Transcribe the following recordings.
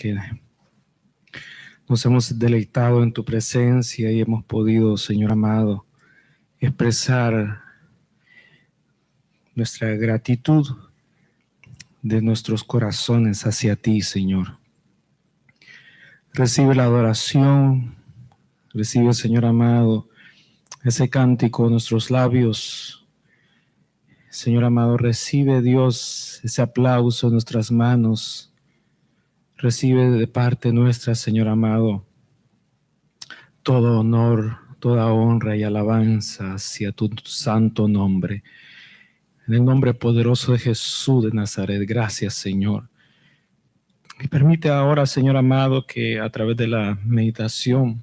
que nos hemos deleitado en tu presencia y hemos podido, Señor amado, expresar nuestra gratitud de nuestros corazones hacia ti, Señor. Recibe la adoración, recibe, Señor amado, ese cántico de nuestros labios. Señor amado, recibe, Dios, ese aplauso en nuestras manos. Recibe de parte nuestra, Señor amado, todo honor, toda honra y alabanza hacia tu santo nombre. En el nombre poderoso de Jesús de Nazaret, gracias, Señor. Y permite ahora, Señor amado, que a través de la meditación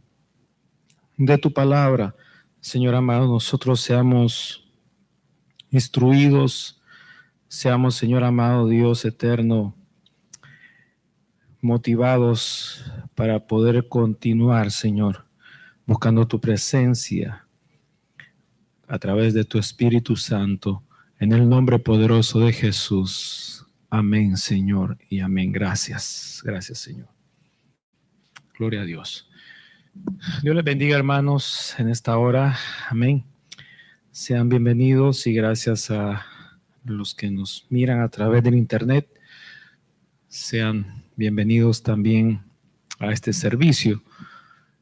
de tu palabra, Señor amado, nosotros seamos instruidos, seamos, Señor amado, Dios eterno, motivados para poder continuar, Señor, buscando tu presencia a través de tu Espíritu Santo, en el nombre poderoso de Jesús. Amén, Señor, y amén. Gracias, gracias, Señor. Gloria a Dios. Dios les bendiga, hermanos, en esta hora. Amén. Sean bienvenidos y gracias a los que nos miran a través del internet. Sean bienvenidos también a este servicio.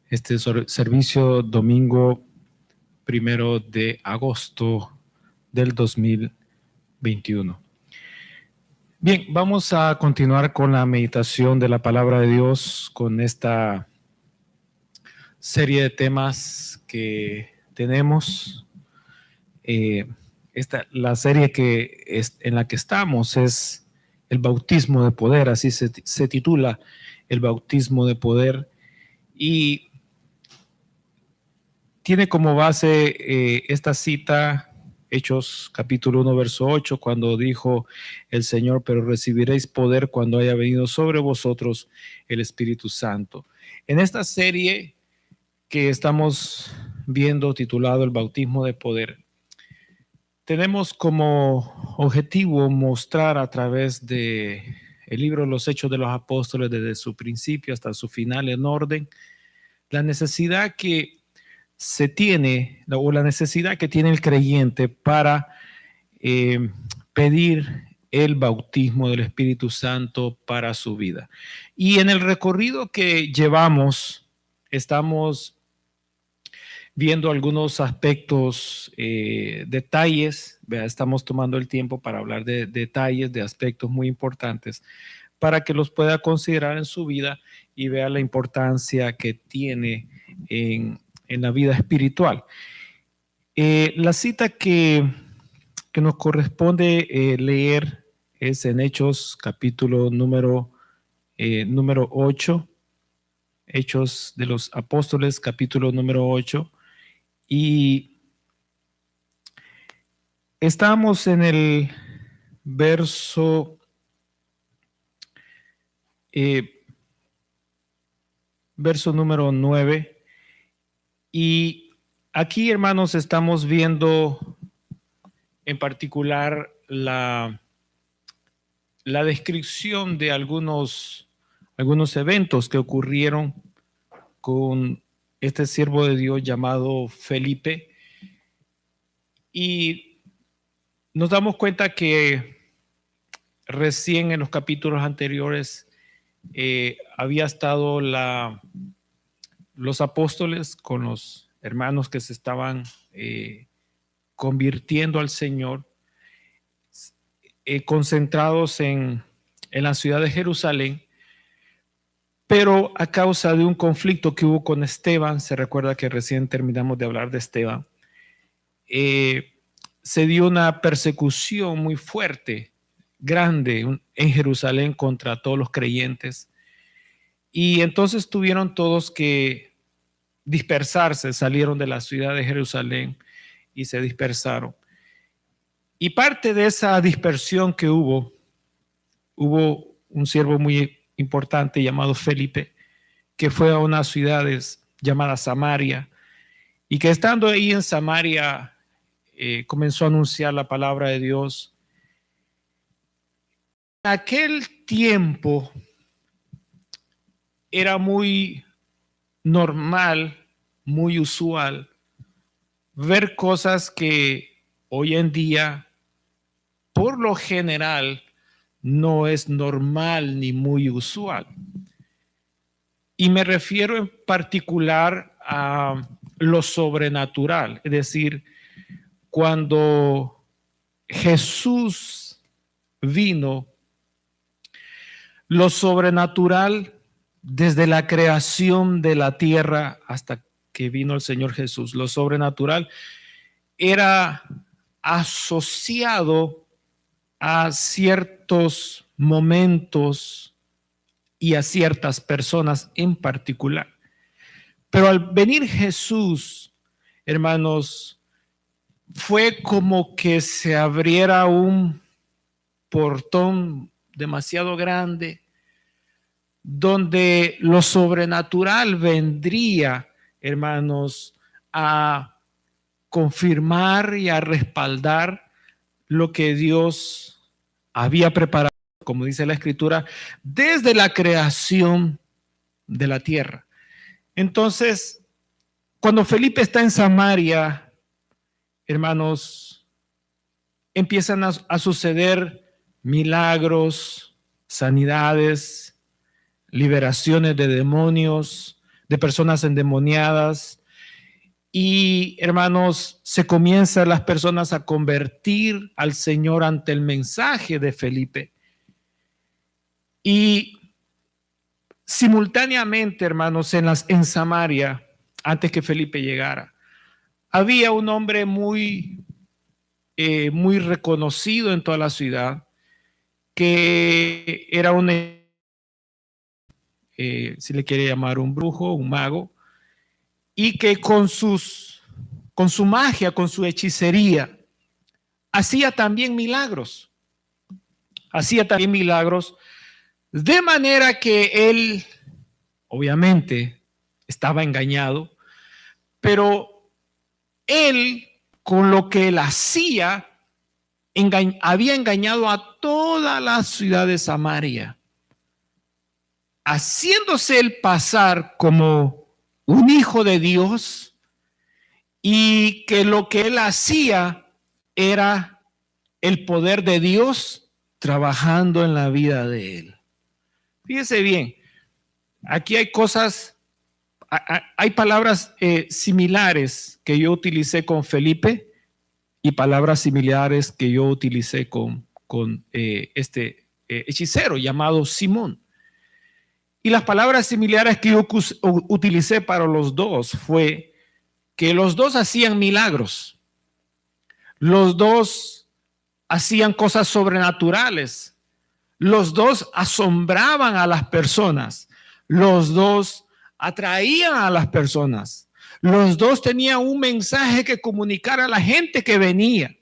Este servicio domingo 1 de agosto del 2021. Bien, vamos a continuar con la meditación de la palabra de Dios, con esta serie de temas que tenemos. La serie en la que estamos es el bautismo de poder, así se titula, el bautismo de poder, y tiene como base esta cita, Hechos capítulo 1, verso 8, cuando dijo el Señor: pero recibiréis poder cuando haya venido sobre vosotros el Espíritu Santo. En esta serie que estamos viendo, titulado El bautismo de poder, tenemos como objetivo mostrar a través de el libro de los Hechos de los Apóstoles, desde su principio hasta su final en orden, la necesidad que se tiene, o la necesidad que tiene el creyente para pedir el bautismo del Espíritu Santo para su vida. Y en el recorrido que llevamos, estamos viendo algunos aspectos, detalles, estamos tomando el tiempo para hablar de detalles, de aspectos muy importantes, para que los pueda considerar en su vida y vea la importancia que tiene en la vida espiritual. La cita que nos corresponde leer es en Hechos capítulo número 8, Hechos de los Apóstoles capítulo número 8, y estamos en el verso número 9, y aquí, hermanos, estamos viendo en particular la descripción de algunos eventos que ocurrieron con este siervo de Dios llamado Felipe, y nos damos cuenta que recién en los capítulos anteriores había estado los apóstoles con los hermanos que se estaban convirtiendo al Señor, concentrados en la ciudad de Jerusalén, pero a causa de un conflicto que hubo con Esteban, se recuerda que recién terminamos de hablar de Esteban, se dio una persecución muy fuerte, grande, en Jerusalén contra todos los creyentes, y entonces tuvieron todos que dispersarse, salieron de la ciudad de Jerusalén y se dispersaron. Y parte de esa dispersión que hubo un siervo muy importante llamado Felipe, que fue a unas ciudades llamadas Samaria, y que estando ahí en Samaria comenzó a anunciar la palabra de Dios. En aquel tiempo era muy normal, muy usual ver cosas que hoy en día, por lo general, no es normal ni muy usual. Y me refiero en particular a lo sobrenatural, es decir, cuando Jesús vino, lo sobrenatural desde la creación de la tierra hasta que vino el Señor Jesús, lo sobrenatural era asociado a ciertos momentos y a ciertas personas en particular. Pero al venir Jesús, hermanos, fue como que se abriera un portón demasiado grande donde lo sobrenatural vendría, hermanos, a confirmar y a respaldar lo que Dios había preparado, como dice la Escritura, desde la creación de la tierra. Entonces, cuando Felipe está en Samaria, hermanos, empiezan a suceder milagros, sanidades, liberaciones de demonios, de personas endemoniadas. Y hermanos, se comienzan las personas a convertir al Señor ante el mensaje de Felipe. Y simultáneamente, hermanos, en Samaria, antes que Felipe llegara, había un hombre muy reconocido en toda la ciudad, que era un, si le quiere llamar un brujo, un mago, y que con su magia, con su hechicería, hacía también milagros. Hacía también milagros, de manera que él, obviamente, estaba engañado, pero él, con lo que él hacía, había engañado a toda la ciudad de Samaria, haciéndose él pasar como un hijo de Dios, y que lo que él hacía era el poder de Dios trabajando en la vida de él. Fíjese bien, aquí hay cosas, hay palabras similares que yo utilicé con Felipe y palabras similares que yo utilicé con este hechicero llamado Simón. Y las palabras similares que yo utilicé para los dos fue que los dos hacían milagros. Los dos hacían cosas sobrenaturales. Los dos asombraban a las personas. Los dos atraían a las personas. Los dos tenían un mensaje que comunicar a la gente que venía.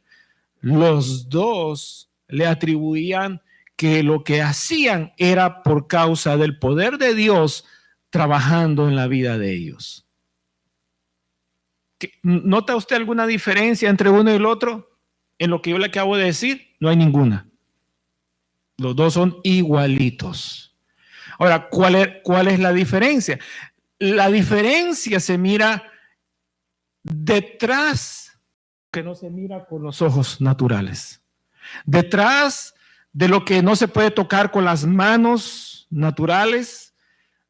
Los dos le atribuían que lo que hacían era por causa del poder de Dios trabajando en la vida de ellos. ¿Nota usted alguna diferencia entre uno y el otro? En lo que yo le acabo de decir, no hay ninguna. Los dos son igualitos. Ahora, ¿cuál es la diferencia? La diferencia se mira detrás, que no se mira con los ojos naturales. Detrás de lo que no se puede tocar con las manos naturales,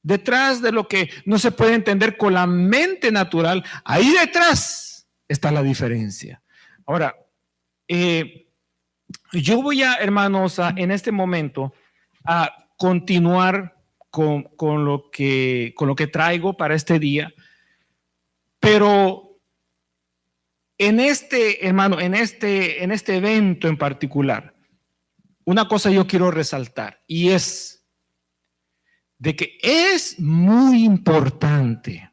detrás de lo que no se puede entender con la mente natural, ahí detrás está la diferencia. Ahora, yo voy a, hermanos, en este momento a continuar con lo que traigo para este día, pero en este, hermano, en este evento en particular, una cosa yo quiero resaltar, y es de que es muy importante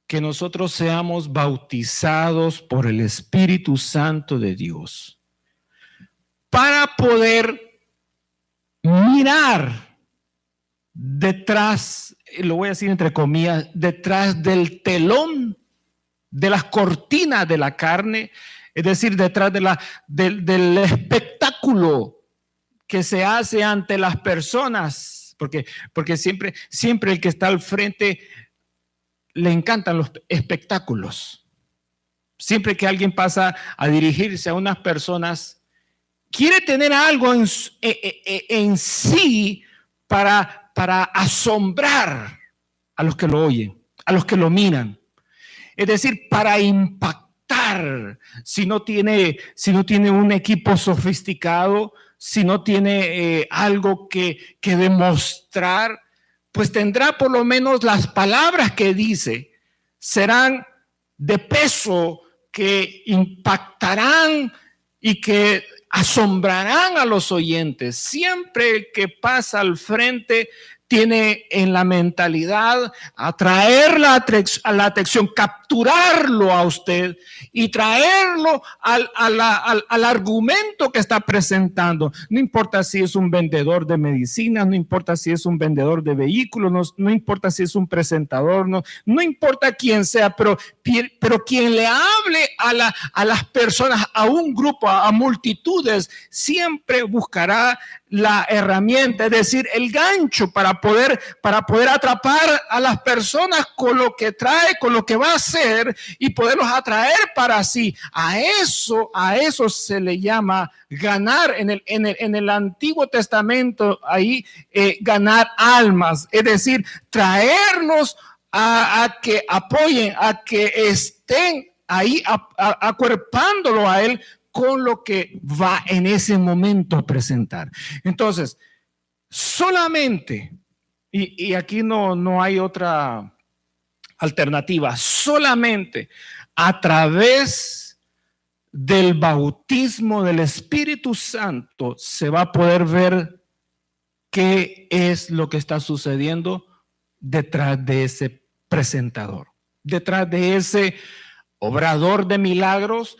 que nosotros seamos bautizados por el Espíritu Santo de Dios para poder mirar detrás, lo voy a decir entre comillas, detrás del telón, de las cortinas de la carne, es decir, detrás del espectáculo que se hace ante las personas porque siempre el que está al frente le encantan los espectáculos. Siempre que alguien pasa a dirigirse a unas personas, quiere tener algo en sí para asombrar a los que lo oyen, a los que lo miran. Es decir, para impactar. Si no tiene un equipo sofisticado, si no tiene algo que demostrar, pues tendrá por lo menos las palabras que dice, serán de peso, que impactarán y que asombrarán a los oyentes. Siempre el que pasa al frente tiene en la mentalidad atraer la atención, capturarlo a usted y traerlo al argumento que está presentando. No importa si es un vendedor de medicinas, no importa si es un vendedor de vehículos, no importa si es un presentador, no importa quién sea, pero quien le hable a las personas, a un grupo, a multitudes, siempre buscará la herramienta, es decir, el gancho para poder atrapar a las personas con lo que trae, con lo que va a hacer y poderlos atraer para sí. A eso se le llama ganar en el Antiguo Testamento, ahí ganar almas, es decir, traernos a que apoyen, a que estén ahí acuerpándolo a él con lo que va en ese momento a presentar. Entonces, solamente, y aquí no hay otra alternativa, solamente a través del bautismo del Espíritu Santo se va a poder ver qué es lo que está sucediendo detrás de ese presentador, detrás de ese obrador de milagros,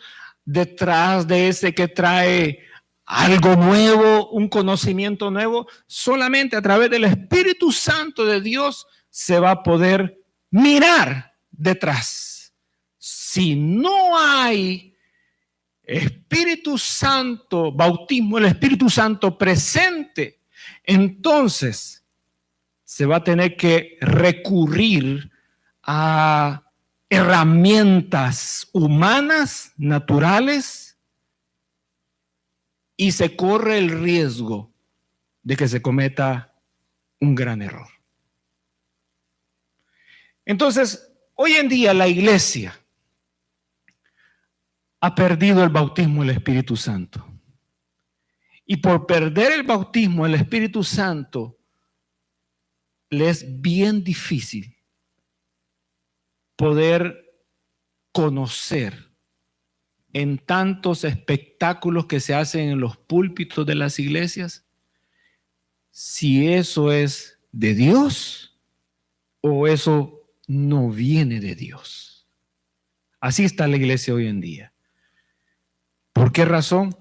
detrás de ese que trae algo nuevo, un conocimiento nuevo. Solamente a través del Espíritu Santo de Dios se va a poder mirar detrás. Si no hay Espíritu Santo, bautismo del Espíritu Santo presente, entonces se va a tener que recurrir a herramientas humanas, naturales, y se corre el riesgo de que se cometa un gran error. Entonces, hoy en día la iglesia ha perdido el bautismo del Espíritu Santo. Y por perder el bautismo del Espíritu Santo, le es bien difícil poder conocer en tantos espectáculos que se hacen en los púlpitos de las iglesias si eso es de Dios o eso no viene de Dios. Así está la iglesia hoy en día. ¿Por qué razón?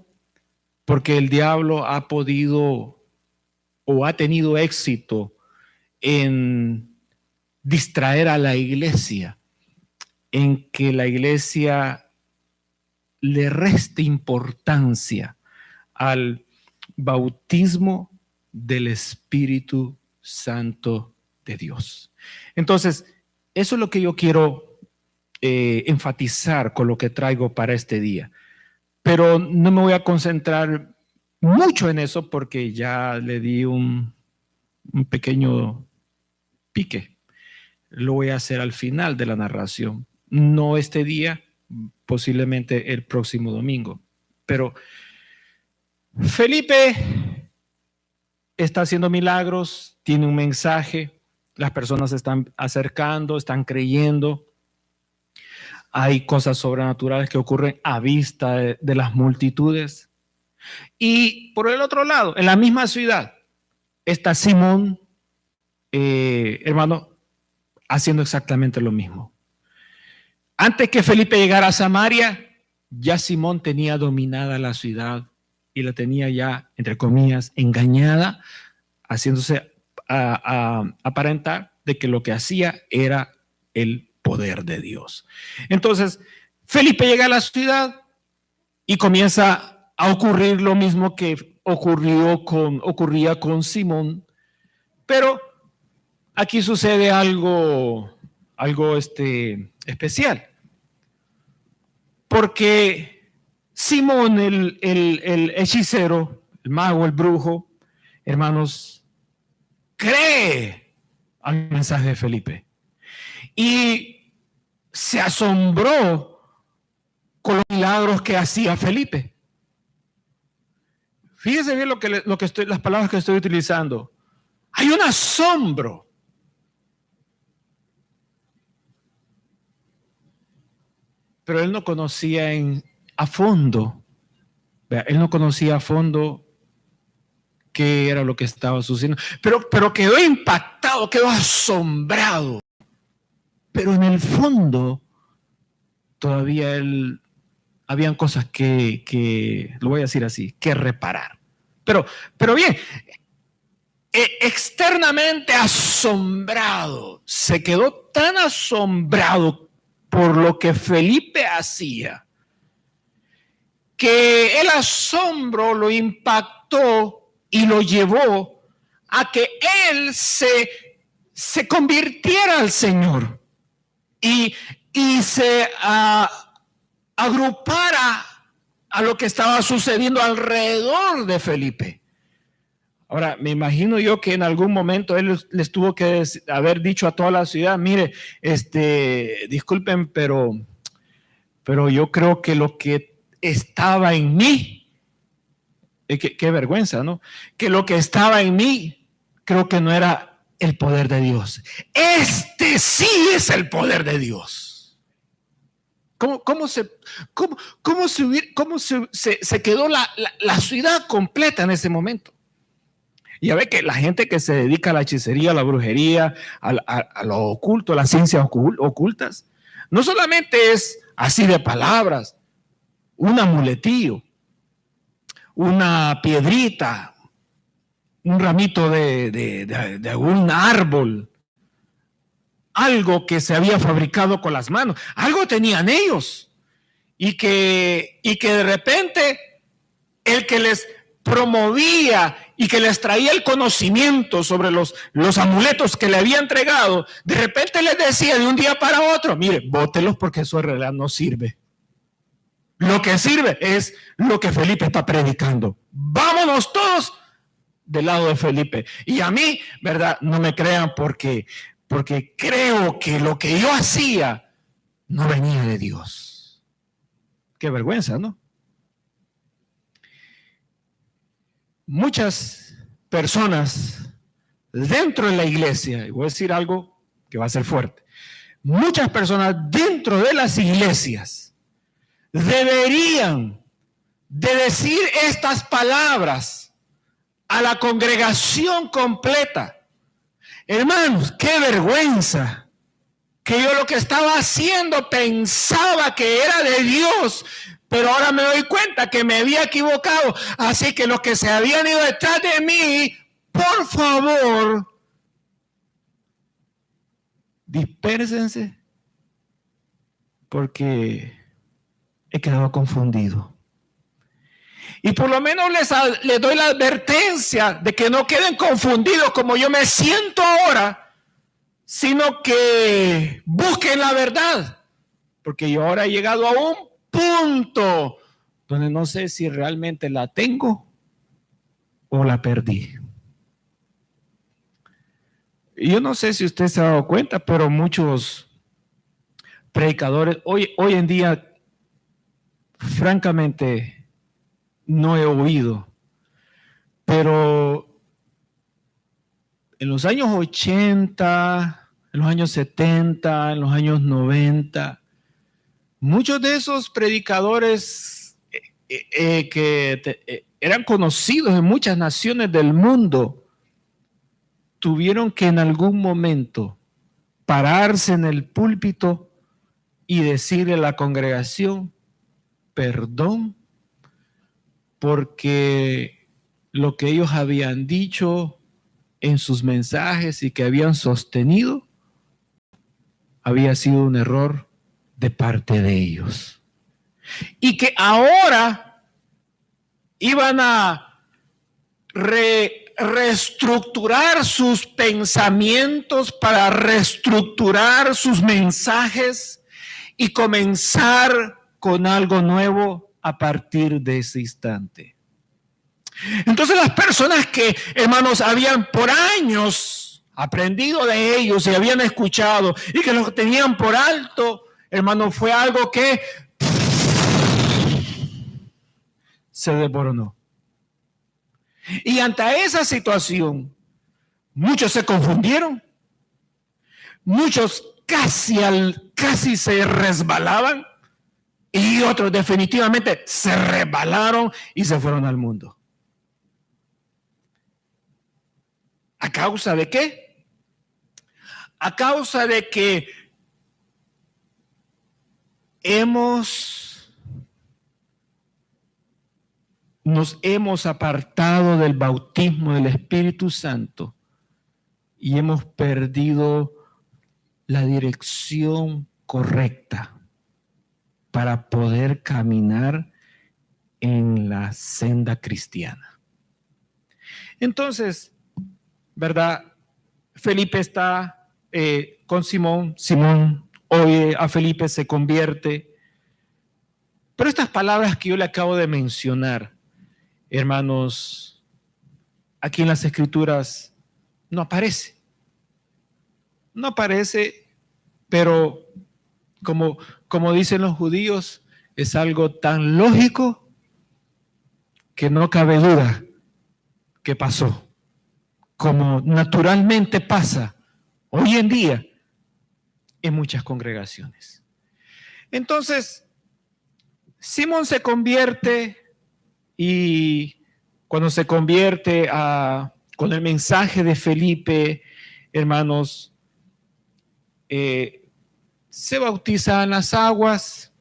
Porque el diablo ha podido o ha tenido éxito en distraer a la iglesia, en que la iglesia le reste importancia al bautismo del Espíritu Santo de Dios. Entonces, eso es lo que yo quiero enfatizar con lo que traigo para este día. Pero no me voy a concentrar mucho en eso porque ya le di un pequeño pique. Lo voy a hacer al final de la narración. No este día, posiblemente el próximo domingo. Pero Felipe está haciendo milagros, tiene un mensaje, las personas se están acercando, están creyendo. Hay cosas sobrenaturales que ocurren a vista de las multitudes. Y por el otro lado, en la misma ciudad, está Simón, hermano, haciendo exactamente lo mismo. Antes que Felipe llegara a Samaria, ya Simón tenía dominada la ciudad y la tenía ya, entre comillas, engañada, haciéndose aparentar de que lo que hacía era el poder de Dios. Entonces, Felipe llega a la ciudad y comienza a ocurrir lo mismo que ocurría con Simón. Pero aquí sucede algo especial. Porque Simón, el hechicero, el mago, el brujo, hermanos, cree al mensaje de Felipe. Y se asombró con los milagros que hacía Felipe. Fíjese bien las palabras que estoy utilizando. Hay un asombro. Pero él no conocía a fondo. Él no conocía a fondo qué era lo que estaba sucediendo. Pero quedó impactado, quedó asombrado. Pero en el fondo, todavía habían cosas que, lo voy a decir así, que reparar. Pero bien, externamente asombrado, se quedó tan asombrado por lo que Felipe hacía, que el asombro lo impactó y lo llevó a que él se convirtiera al Señor y se agrupara a lo que estaba sucediendo alrededor de Felipe. Ahora, me imagino yo que en algún momento él les tuvo que haber dicho a toda la ciudad, mire, disculpen, pero yo creo que lo que estaba en mí, qué vergüenza, ¿no? Que lo que estaba en mí, creo que no era el poder de Dios. Este sí es el poder de Dios. ¿Cómo se quedó la ciudad completa en ese momento? Y ya ve que la gente que se dedica a la hechicería, a la brujería, a lo oculto, a las ciencias ocultas, no solamente es así de palabras, un amuletillo, una piedrita, un ramito de algún árbol, algo que se había fabricado con las manos, algo tenían ellos, y que de repente el que les promovía y que les traía el conocimiento sobre los amuletos que le había entregado, de repente les decía de un día para otro, mire, bótelos porque eso en realidad no sirve. Lo que sirve es lo que Felipe está predicando. Vámonos todos del lado de Felipe. Y a mí, ¿verdad? No me crean porque creo que lo que yo hacía no venía de Dios. Qué vergüenza, ¿no? Muchas personas dentro de la iglesia, y voy a decir algo que va a ser fuerte, muchas personas dentro de las iglesias deberían de decir estas palabras a la congregación completa. Hermanos, qué vergüenza que yo lo que estaba haciendo pensaba que era de Dios, pero ahora me doy cuenta que me había equivocado. Así que los que se habían ido detrás de mí, por favor, dispérsense, porque he quedado confundido. Y por lo menos les doy la advertencia de que no queden confundidos como yo me siento ahora, sino que busquen la verdad, porque yo ahora he llegado a un punto donde no sé si realmente la tengo o la perdí. Y yo no sé si usted se ha dado cuenta, pero muchos predicadores hoy en día, francamente, no he oído, pero en los años 80, en los años 70, en los años 90, muchos de esos predicadores que eran conocidos en muchas naciones del mundo, tuvieron que en algún momento pararse en el púlpito y decirle a la congregación, perdón, porque lo que ellos habían dicho en sus mensajes y que habían sostenido había sido un error de parte de ellos. Y que ahora iban a reestructurar sus pensamientos, para reestructurar sus mensajes y comenzar con algo nuevo a partir de ese instante. Entonces las personas que, hermanos, habían por años aprendido de ellos y habían escuchado y que lo tenían por alto, hermanos, fue algo que se desmoronó. Y ante esa situación, muchos se confundieron, muchos casi se resbalaban y otros definitivamente se resbalaron y se fueron al mundo. ¿A causa de qué? A causa de que nos hemos apartado del bautismo del Espíritu Santo y hemos perdido la dirección correcta para poder caminar en la senda cristiana. Entonces, ¿verdad? Felipe está con Simón. Simón oye a Felipe, se convierte. Pero estas palabras que yo le acabo de mencionar, hermanos, aquí en las Escrituras no aparece. No aparece, pero como dicen los judíos, es algo tan lógico que no cabe duda que pasó. Como naturalmente pasa hoy en día en muchas congregaciones. Entonces, Simón se convierte y cuando se convierte con el mensaje de Felipe, hermanos, se bautiza en las aguas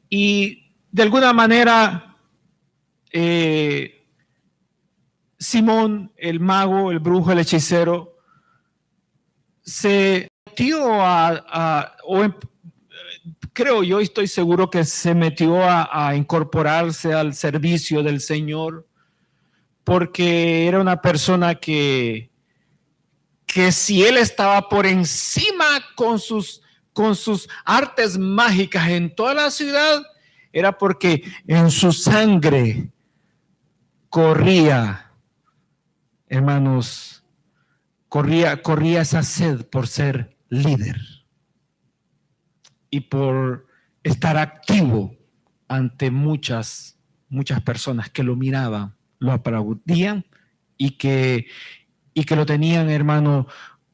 y de alguna manera Simón, el mago, el brujo, el hechicero, se metió creo yo, estoy seguro que se metió a incorporarse al servicio del Señor, porque era una persona que si él estaba por encima con sus artes mágicas en toda la ciudad, era porque en su sangre corría, hermanos, corría esa sed por ser líder y por estar activo ante muchas personas que lo miraban, lo aplaudían y que lo tenían, hermano,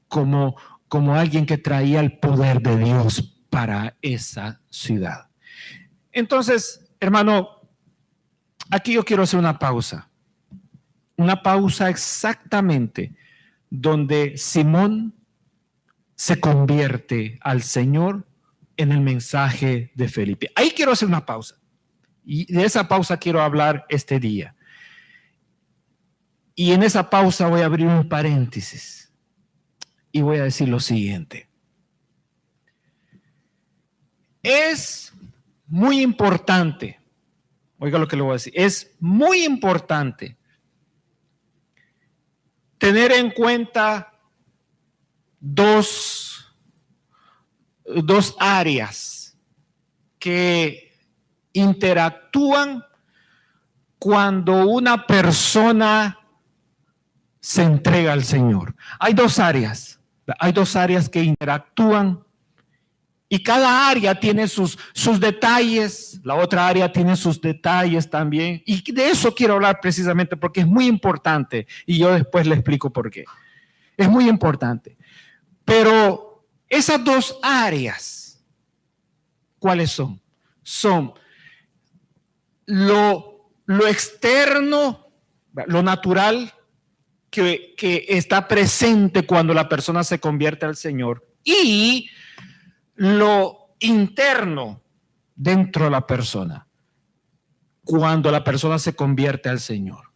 como alguien que traía el poder de Dios para esa ciudad. Entonces, hermano, aquí yo quiero hacer una pausa exactamente donde Simón se convierte al Señor en el mensaje de Felipe. Ahí quiero hacer una pausa y de esa pausa quiero hablar este día. Y en esa pausa voy a abrir un paréntesis y voy a decir lo siguiente. Es muy importante, oiga lo que le voy a decir, es muy importante tener en cuenta dos áreas que interactúan cuando una persona se entrega al Señor. Hay dos áreas que interactúan y cada área tiene sus detalles, la otra área tiene sus detalles también, y de eso quiero hablar precisamente porque es muy importante y yo después le explico por qué. Es muy importante. Pero esas dos áreas, ¿cuáles son? Son lo externo, lo natural, que está presente cuando la persona se convierte al Señor, y lo interno dentro de la persona cuando la persona se convierte al Señor.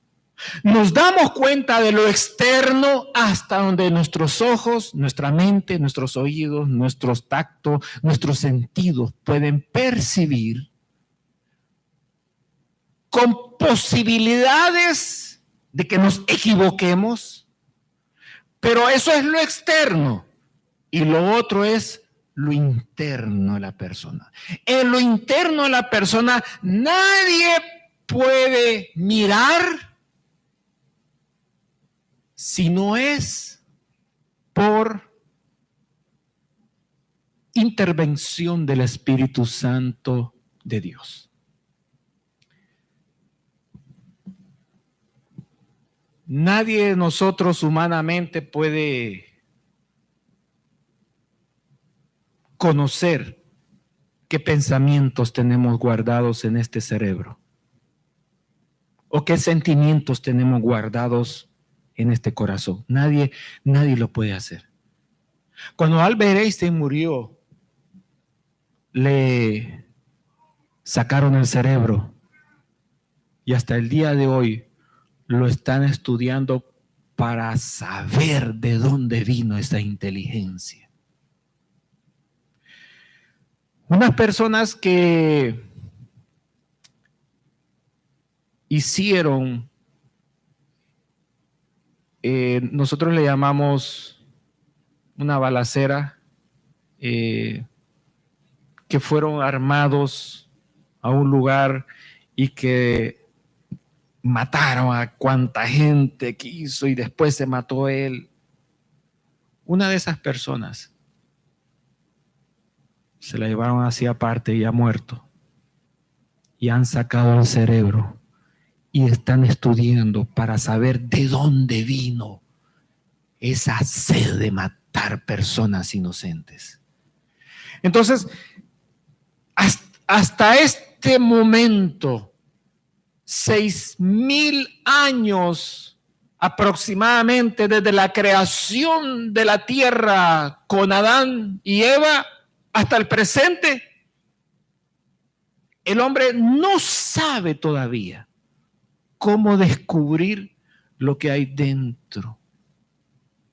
Nos damos cuenta de lo externo hasta donde nuestros ojos, nuestra mente, nuestros oídos, nuestros tactos, nuestros sentidos pueden percibir con posibilidades de que nos equivoquemos, pero eso es lo externo y lo otro es lo interno de la persona. En lo interno de la persona nadie puede mirar si no es por intervención del Espíritu Santo de Dios. Nadie de nosotros humanamente puede conocer qué pensamientos tenemos guardados en este cerebro o qué sentimientos tenemos guardados en este corazón. Nadie lo puede hacer. Cuando Albert Einstein murió, le sacaron el cerebro y hasta el día de hoy lo están estudiando para saber de dónde vino esa inteligencia. Unas personas que hicieron, nosotros le llamamos una balacera, que fueron armados a un lugar y que mataron a cuanta gente quiso y después se mató él. Una de esas personas se la llevaron hacia aparte y ha muerto. Y han sacado el cerebro y están estudiando para saber de dónde vino esa sed de matar personas inocentes. Entonces, hasta este momento, 6,000 años aproximadamente desde la creación de la tierra con Adán y Eva hasta el presente, el hombre no sabe todavía cómo descubrir lo que hay dentro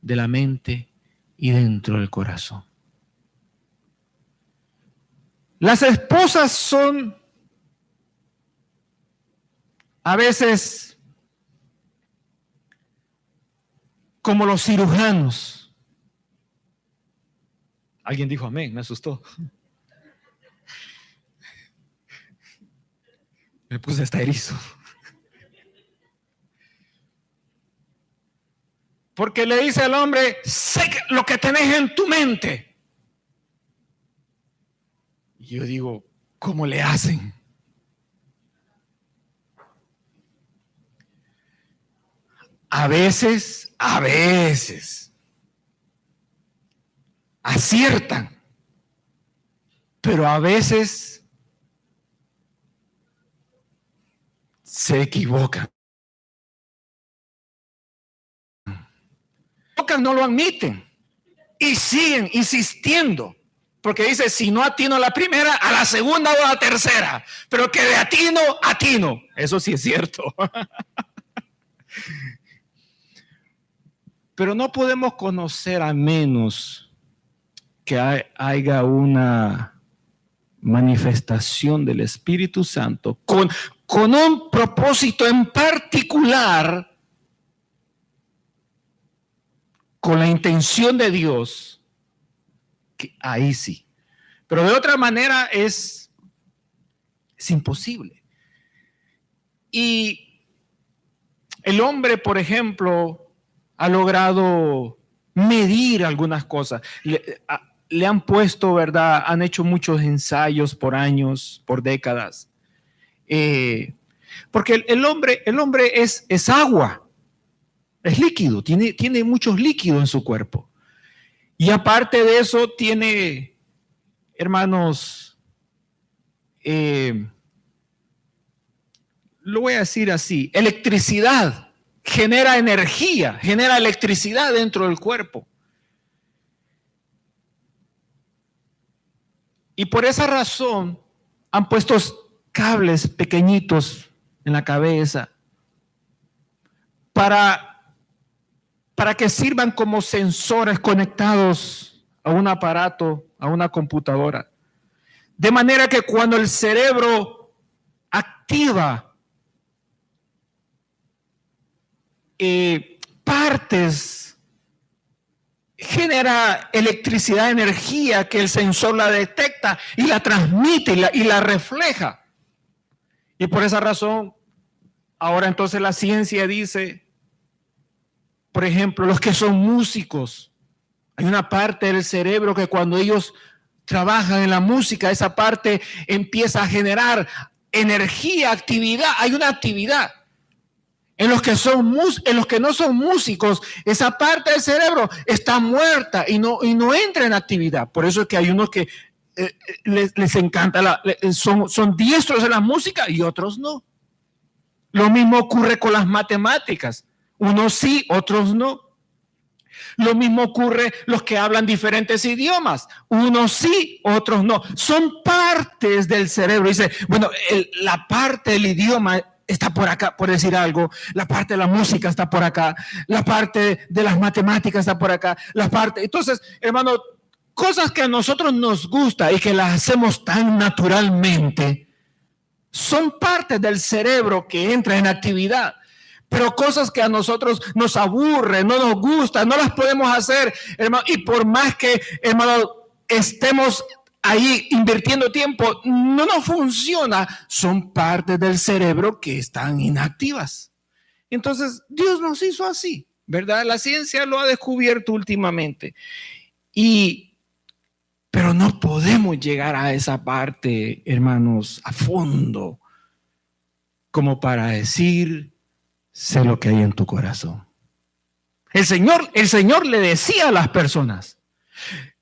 de la mente y dentro del corazón. Las esposas son a veces como los cirujanos. Alguien dijo amén, me asustó. Me puse hasta erizo. Porque le dice al hombre, sé lo que tenés en tu mente. Y yo digo, ¿cómo le hacen? A veces aciertan, pero a veces se equivocan. No lo admiten y siguen insistiendo, porque dice, si no atino a la primera, a la segunda o a la tercera, pero que de atino. Eso sí es cierto. Pero no podemos conocer a menos que haya una manifestación del Espíritu Santo con un propósito en particular, con la intención de Dios, que ahí sí. Pero de otra manera es imposible. Y el hombre, por ejemplo, ha logrado medir algunas cosas. Le han puesto, ¿verdad? Han hecho muchos ensayos por años, por décadas. Porque el hombre es agua. Es líquido, tiene muchos líquidos en su cuerpo. Y aparte de eso, tiene, hermanos, lo voy a decir así, electricidad, genera energía, genera electricidad dentro del cuerpo. Y por esa razón han puesto cables pequeñitos en la cabeza para que sirvan como sensores conectados a un aparato, a una computadora. De manera que cuando el cerebro activa partes, genera electricidad, energía, que el sensor la detecta y la transmite y la refleja. Y por esa razón, ahora entonces la ciencia dice, por ejemplo, los que son músicos, hay una parte del cerebro que cuando ellos trabajan en la música, esa parte empieza a generar energía, actividad, hay una actividad. En los que no son músicos, esa parte del cerebro está muerta y no entra en actividad. Por eso es que hay unos que les encanta, son diestros en la música y otros no. Lo mismo ocurre con las matemáticas. Unos sí, otros no. Lo mismo ocurre los que hablan diferentes idiomas. Unos sí, otros no. Son partes del cerebro. Dice, bueno, la parte del idioma está por acá, por decir algo. La parte de la música está por acá. La parte de las matemáticas está por acá. Entonces, hermano, cosas que a nosotros nos gusta y que las hacemos tan naturalmente, son partes del cerebro que entra en actividad. Pero cosas que a nosotros nos aburren, no nos gustan, no las podemos hacer, hermano. Y por más que, hermano, estemos ahí invirtiendo tiempo, no nos funciona. Son partes del cerebro que están inactivas. Entonces, Dios nos hizo así, ¿verdad? La ciencia lo ha descubierto últimamente. Pero no podemos llegar a esa parte, hermanos, a fondo, como para decir, sé lo que hay en tu corazón. El Señor le decía a las personas,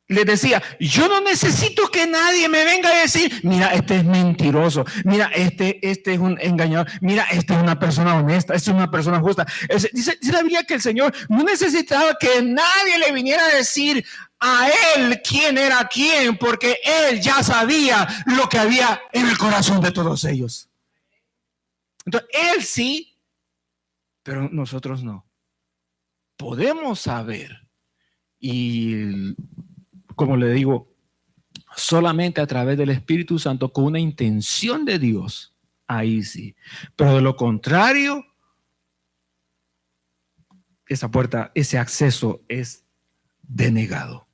les decía, yo no necesito que nadie me venga a decir, mira, este es mentiroso, mira, este es un engañador, mira, este es una persona honesta, este es una persona justa. Dice la Biblia que el Señor no necesitaba que nadie le viniera a decir a él quién era quién, porque él ya sabía lo que había en el corazón de todos ellos. Entonces, él sí, pero nosotros no. Podemos saber, y como le digo, solamente a través del Espíritu Santo, con una intención de Dios, ahí sí. Pero de lo contrario, esa puerta, ese acceso es denegado.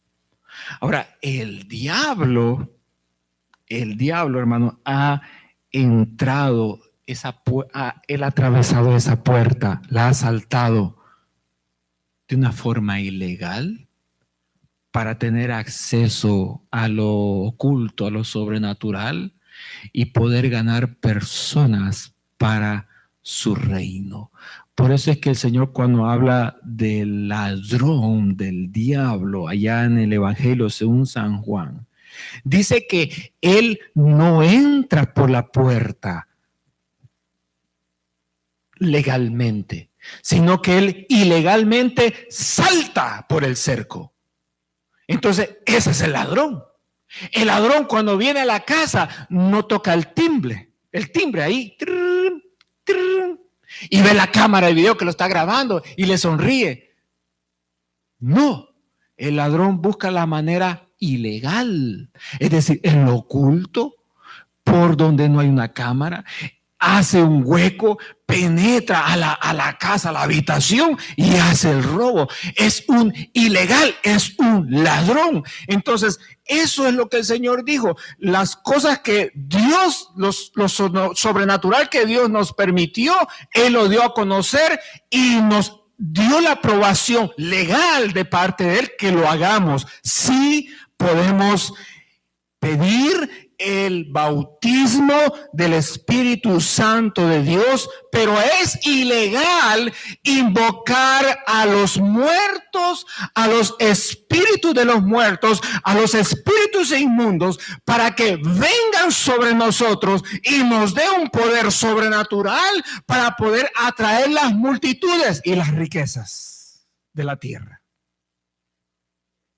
Ahora, el diablo, hermano, ha entrado, él ha atravesado esa puerta, la ha saltado de una forma ilegal para tener acceso a lo oculto, a lo sobrenatural y poder ganar personas para su reino. Por eso es que el Señor, cuando habla del ladrón, del diablo, allá en el Evangelio según San Juan, dice que él no entra por la puerta legalmente, sino que él ilegalmente salta por el cerco. Entonces, ese es el ladrón. El ladrón, cuando viene a la casa, no toca el timbre ahí, y ve la cámara de video que lo está grabando y le sonríe. No, el ladrón busca la manera ilegal, es decir, en lo oculto, por donde no hay una cámara, hace un hueco, penetra a la casa, a la habitación y hace el robo. Es un ilegal, es un ladrón. Entonces, eso es lo que el Señor dijo. Las cosas que Dios, lo sobrenatural que Dios nos permitió, Él lo dio a conocer y nos dio la aprobación legal de parte de Él que lo hagamos. Sí podemos pedir el bautismo del Espíritu Santo de Dios, pero es ilegal invocar a los muertos, a los espíritus de los muertos, a los espíritus inmundos, para que vengan sobre nosotros y nos dé un poder sobrenatural para poder atraer las multitudes y las riquezas de la tierra.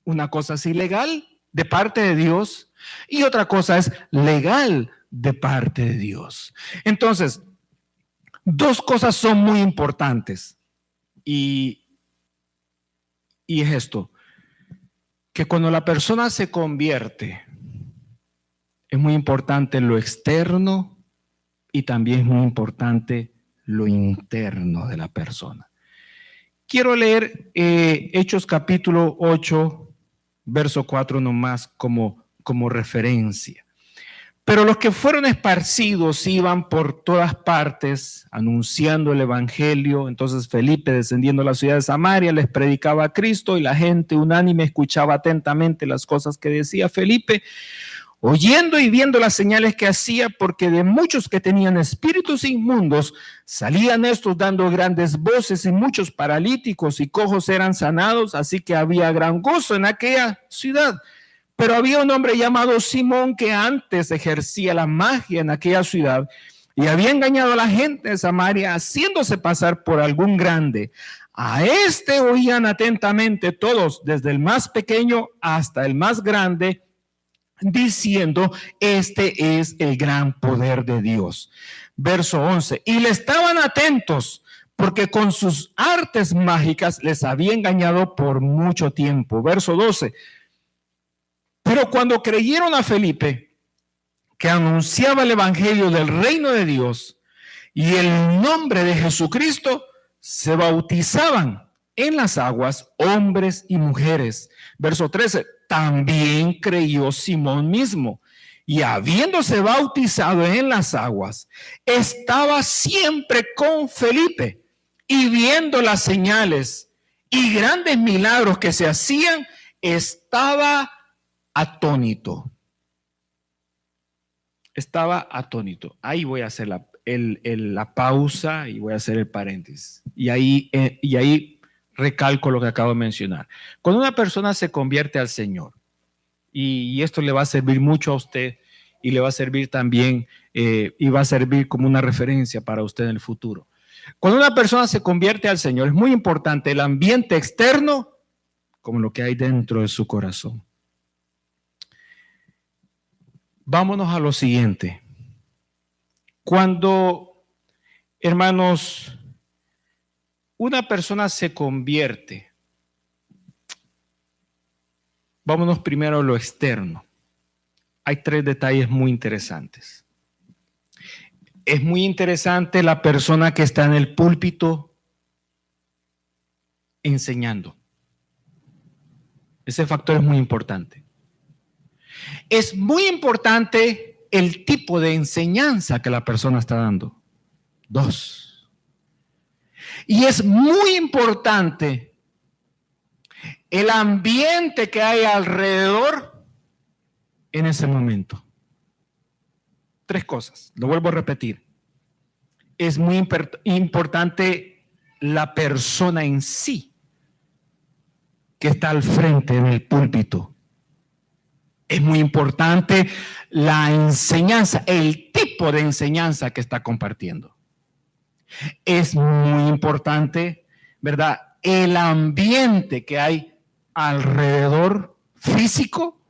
Una cosa es ilegal de parte de Dios, y otra cosa es legal de parte de Dios. Entonces, dos cosas son muy importantes. Y es esto, que cuando la persona se convierte, es muy importante lo externo y también es muy importante lo interno de la persona. Quiero leer Hechos capítulo 8, verso 4 nomás como referencia. Pero los que fueron esparcidos iban por todas partes anunciando el evangelio. Entonces Felipe, descendiendo a la ciudad de Samaria, les predicaba a Cristo y la gente unánime escuchaba atentamente las cosas que decía Felipe, oyendo y viendo las señales que hacía, porque de muchos que tenían espíritus inmundos salían estos dando grandes voces y muchos paralíticos y cojos eran sanados, así que había gran gozo en aquella ciudad. Pero había un hombre llamado Simón que antes ejercía la magia en aquella ciudad y había engañado a la gente de Samaria haciéndose pasar por algún grande. A este oían atentamente todos, desde el más pequeño hasta el más grande, diciendo, este es el gran poder de Dios. Verso 11, y le estaban atentos porque con sus artes mágicas les había engañado por mucho tiempo. Verso 12, pero cuando creyeron a Felipe, que anunciaba el evangelio del reino de Dios y el nombre de Jesucristo, se bautizaban en las aguas hombres y mujeres. Verso 13, también creyó Simón mismo, y habiéndose bautizado en las aguas, estaba siempre con Felipe, y viendo las señales y grandes milagros que se hacían, estaba atónito. Estaba atónito. Ahí voy a hacer la pausa y voy a hacer el paréntesis. Y ahí recalco lo que acabo de mencionar. Cuando una persona se convierte al Señor, y esto le va a servir mucho a usted y le va a servir también, y va a servir como una referencia para usted en el futuro. Cuando una persona se convierte al Señor, es muy importante el ambiente externo como lo que hay dentro de su corazón. Vámonos a lo siguiente. Cuando, hermanos, una persona se convierte, vámonos primero a lo externo. Hay 3 detalles muy interesantes. Es muy interesante la persona que está en el púlpito enseñando. Ese factor es muy importante. Es muy importante el tipo de enseñanza que la persona está dando. 2. Y es muy importante el ambiente que hay alrededor en ese momento. 3 cosas, lo vuelvo a repetir. Es muy importante la persona en sí que está al frente en el púlpito. Es muy importante la enseñanza, el tipo de enseñanza que está compartiendo. Es muy importante, ¿verdad?, el ambiente que hay alrededor físico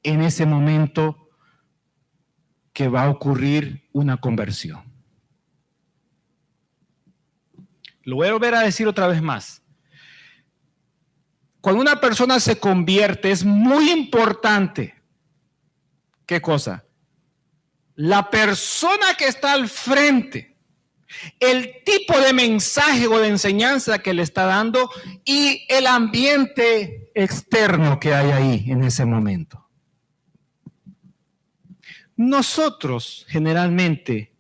en ese momento que va a ocurrir una conversión. Lo voy a volver a decir otra vez más. Cuando una persona se convierte, es muy importante. ¿Qué cosa? La persona que está al frente, el tipo de mensaje o de enseñanza que le está dando y el ambiente externo que hay ahí en ese momento. Nosotros generalmente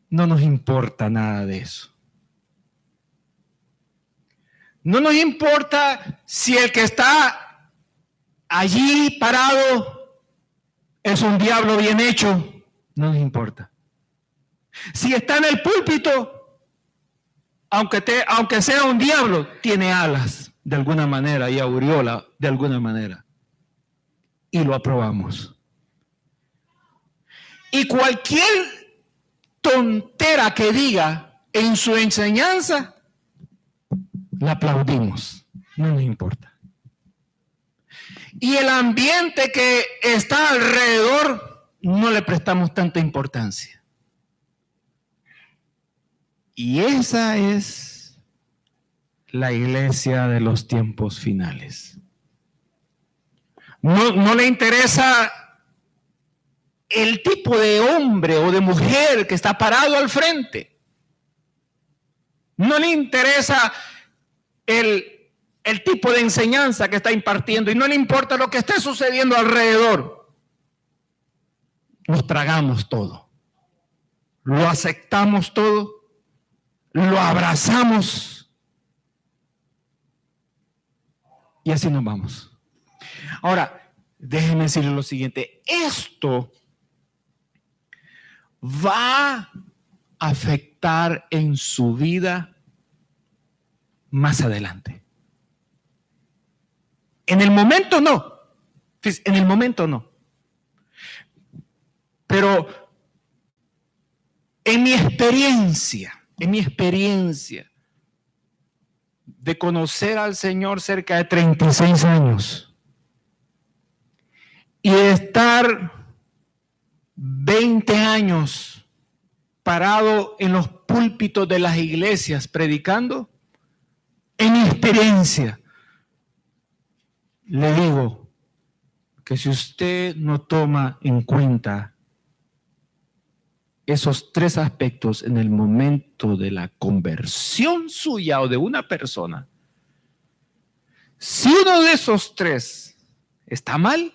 no nos importa nada de eso. No nos importa si el que está allí parado es un diablo bien hecho. No nos importa. Si está en el púlpito, aunque sea un diablo, tiene alas de alguna manera y aureola de alguna manera. Y lo aprobamos. Y cualquier tontera que diga en su enseñanza, la aplaudimos, no nos importa. Y el ambiente que está alrededor, no le prestamos tanta importancia. Y esa es la iglesia de los tiempos finales. No le interesa el tipo de hombre o de mujer que está parado al frente. No le interesa el tipo de enseñanza que está impartiendo y no le importa lo que esté sucediendo alrededor. Nos tragamos todo. Lo aceptamos todo. Lo abrazamos. Y así nos vamos. Ahora, déjenme decirles lo siguiente. Esto va a afectar en su vida más adelante. En el momento no. En el momento no. Pero en mi experiencia de conocer al Señor cerca de 36 años y de estar 20 años parado en los púlpitos de las iglesias predicando, en mi experiencia, le digo que si usted no toma en cuenta esos tres aspectos en el momento de la conversión suya o de una persona, si uno de esos tres está mal,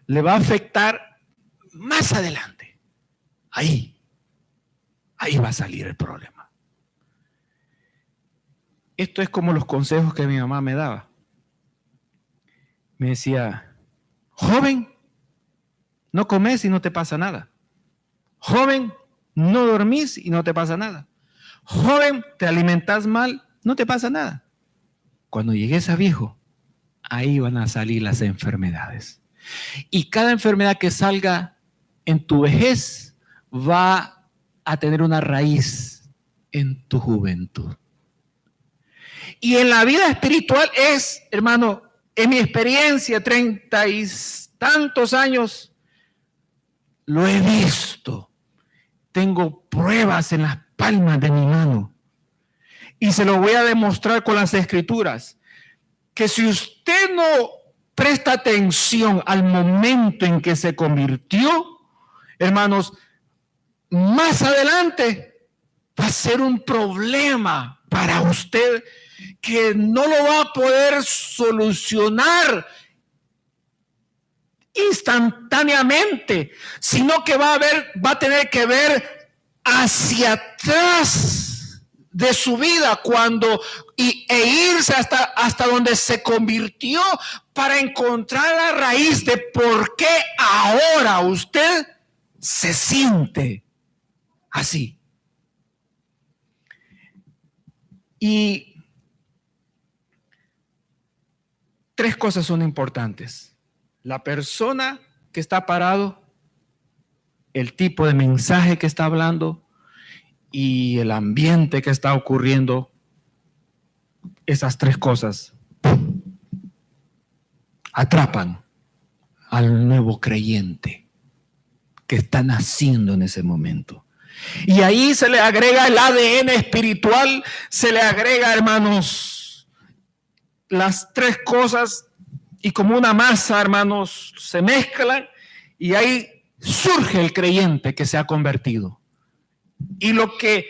le va a afectar más adelante. Ahí va a salir el problema. Esto es como los consejos que mi mamá me daba. Me decía, joven, no comes y no te pasa nada. Joven, no dormís y no te pasa nada. Joven, te alimentas mal, no te pasa nada. Cuando llegues a viejo, ahí van a salir las enfermedades. Y cada enfermedad que salga en tu vejez va a tener una raíz en tu juventud. Y en la vida espiritual es, hermano, en mi experiencia, 30 y tantos años, lo he visto. Tengo pruebas en las palmas de mi mano. Y se lo voy a demostrar con las escrituras. Que si usted no presta atención al momento en que se convirtió, hermanos, más adelante va a ser un problema para usted que no lo va a poder solucionar instantáneamente, sino que va a tener que ver hacia atrás de su vida e irse hasta donde se convirtió para encontrar la raíz de por qué ahora usted se siente así. Y tres cosas son importantes. La persona que está parado, el tipo de mensaje que está hablando y el ambiente que está ocurriendo. Esas tres cosas atrapan al nuevo creyente que está naciendo en ese momento. Y ahí se le agrega el ADN espiritual, se le agrega, hermanos, las tres cosas y como una masa, hermanos, se mezclan y ahí surge el creyente que se ha convertido. Y lo que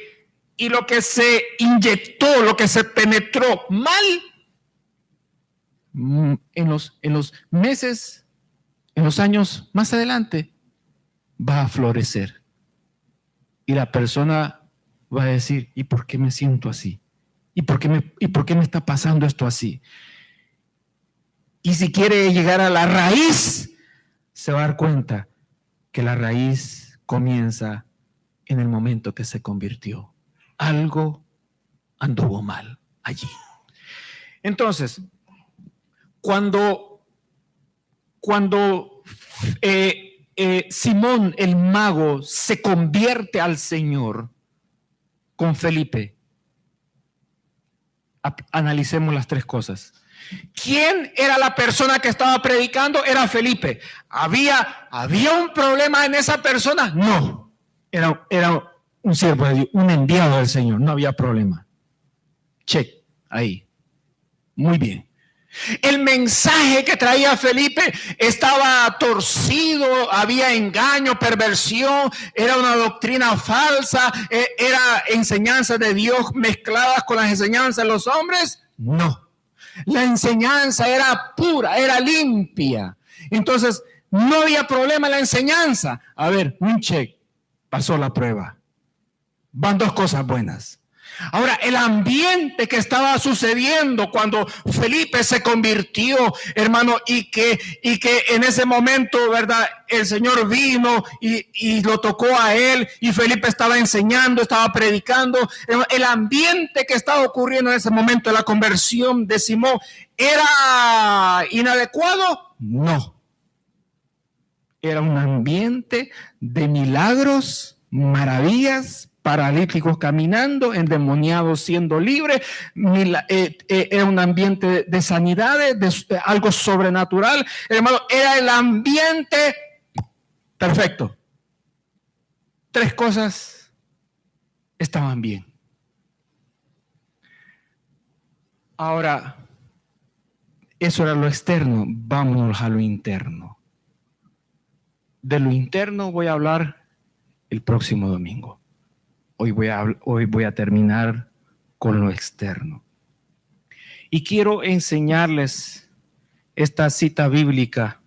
se inyectó, lo que se penetró mal, en los meses, en los años más adelante, va a florecer. Y la persona va a decir, ¿y por qué me siento así? ¿Y por qué me está pasando esto así? Y si quiere llegar a la raíz, se va a dar cuenta que la raíz comienza en el momento que se convirtió. Algo anduvo mal allí. Entonces, cuando Simón el mago se convierte al Señor con Felipe, analicemos las tres cosas. ¿Quién era la persona que estaba predicando? Era Felipe. ¿Había un problema en esa persona? No. Era un siervo de Dios, un enviado del Señor. No había problema. Check, ahí. Muy bien. El mensaje que traía Felipe estaba torcido, había engaño, perversión, era una doctrina falsa, era enseñanza de Dios mezcladas con las enseñanzas de los hombres. No, la enseñanza era pura, era limpia. Entonces, no había problema en la enseñanza. A ver, un check, pasó la prueba. Van dos cosas buenas. Ahora, el ambiente que estaba sucediendo cuando Felipe se convirtió, hermano, y que en ese momento, ¿verdad? El Señor vino y lo tocó a él, y Felipe estaba enseñando, estaba predicando. El ambiente que estaba ocurriendo en ese momento de la conversión de Simón, ¿era inadecuado? No. Era un ambiente de milagros, maravillas, paralíticos caminando, endemoniados siendo libres. Era un ambiente de sanidades, de algo sobrenatural. Hermano, era el ambiente perfecto. Tres cosas estaban bien. Ahora, eso era lo externo. Vámonos a lo interno. De lo interno voy a hablar el próximo domingo. Hoy voy a terminar con lo externo. Y quiero enseñarles esta cita bíblica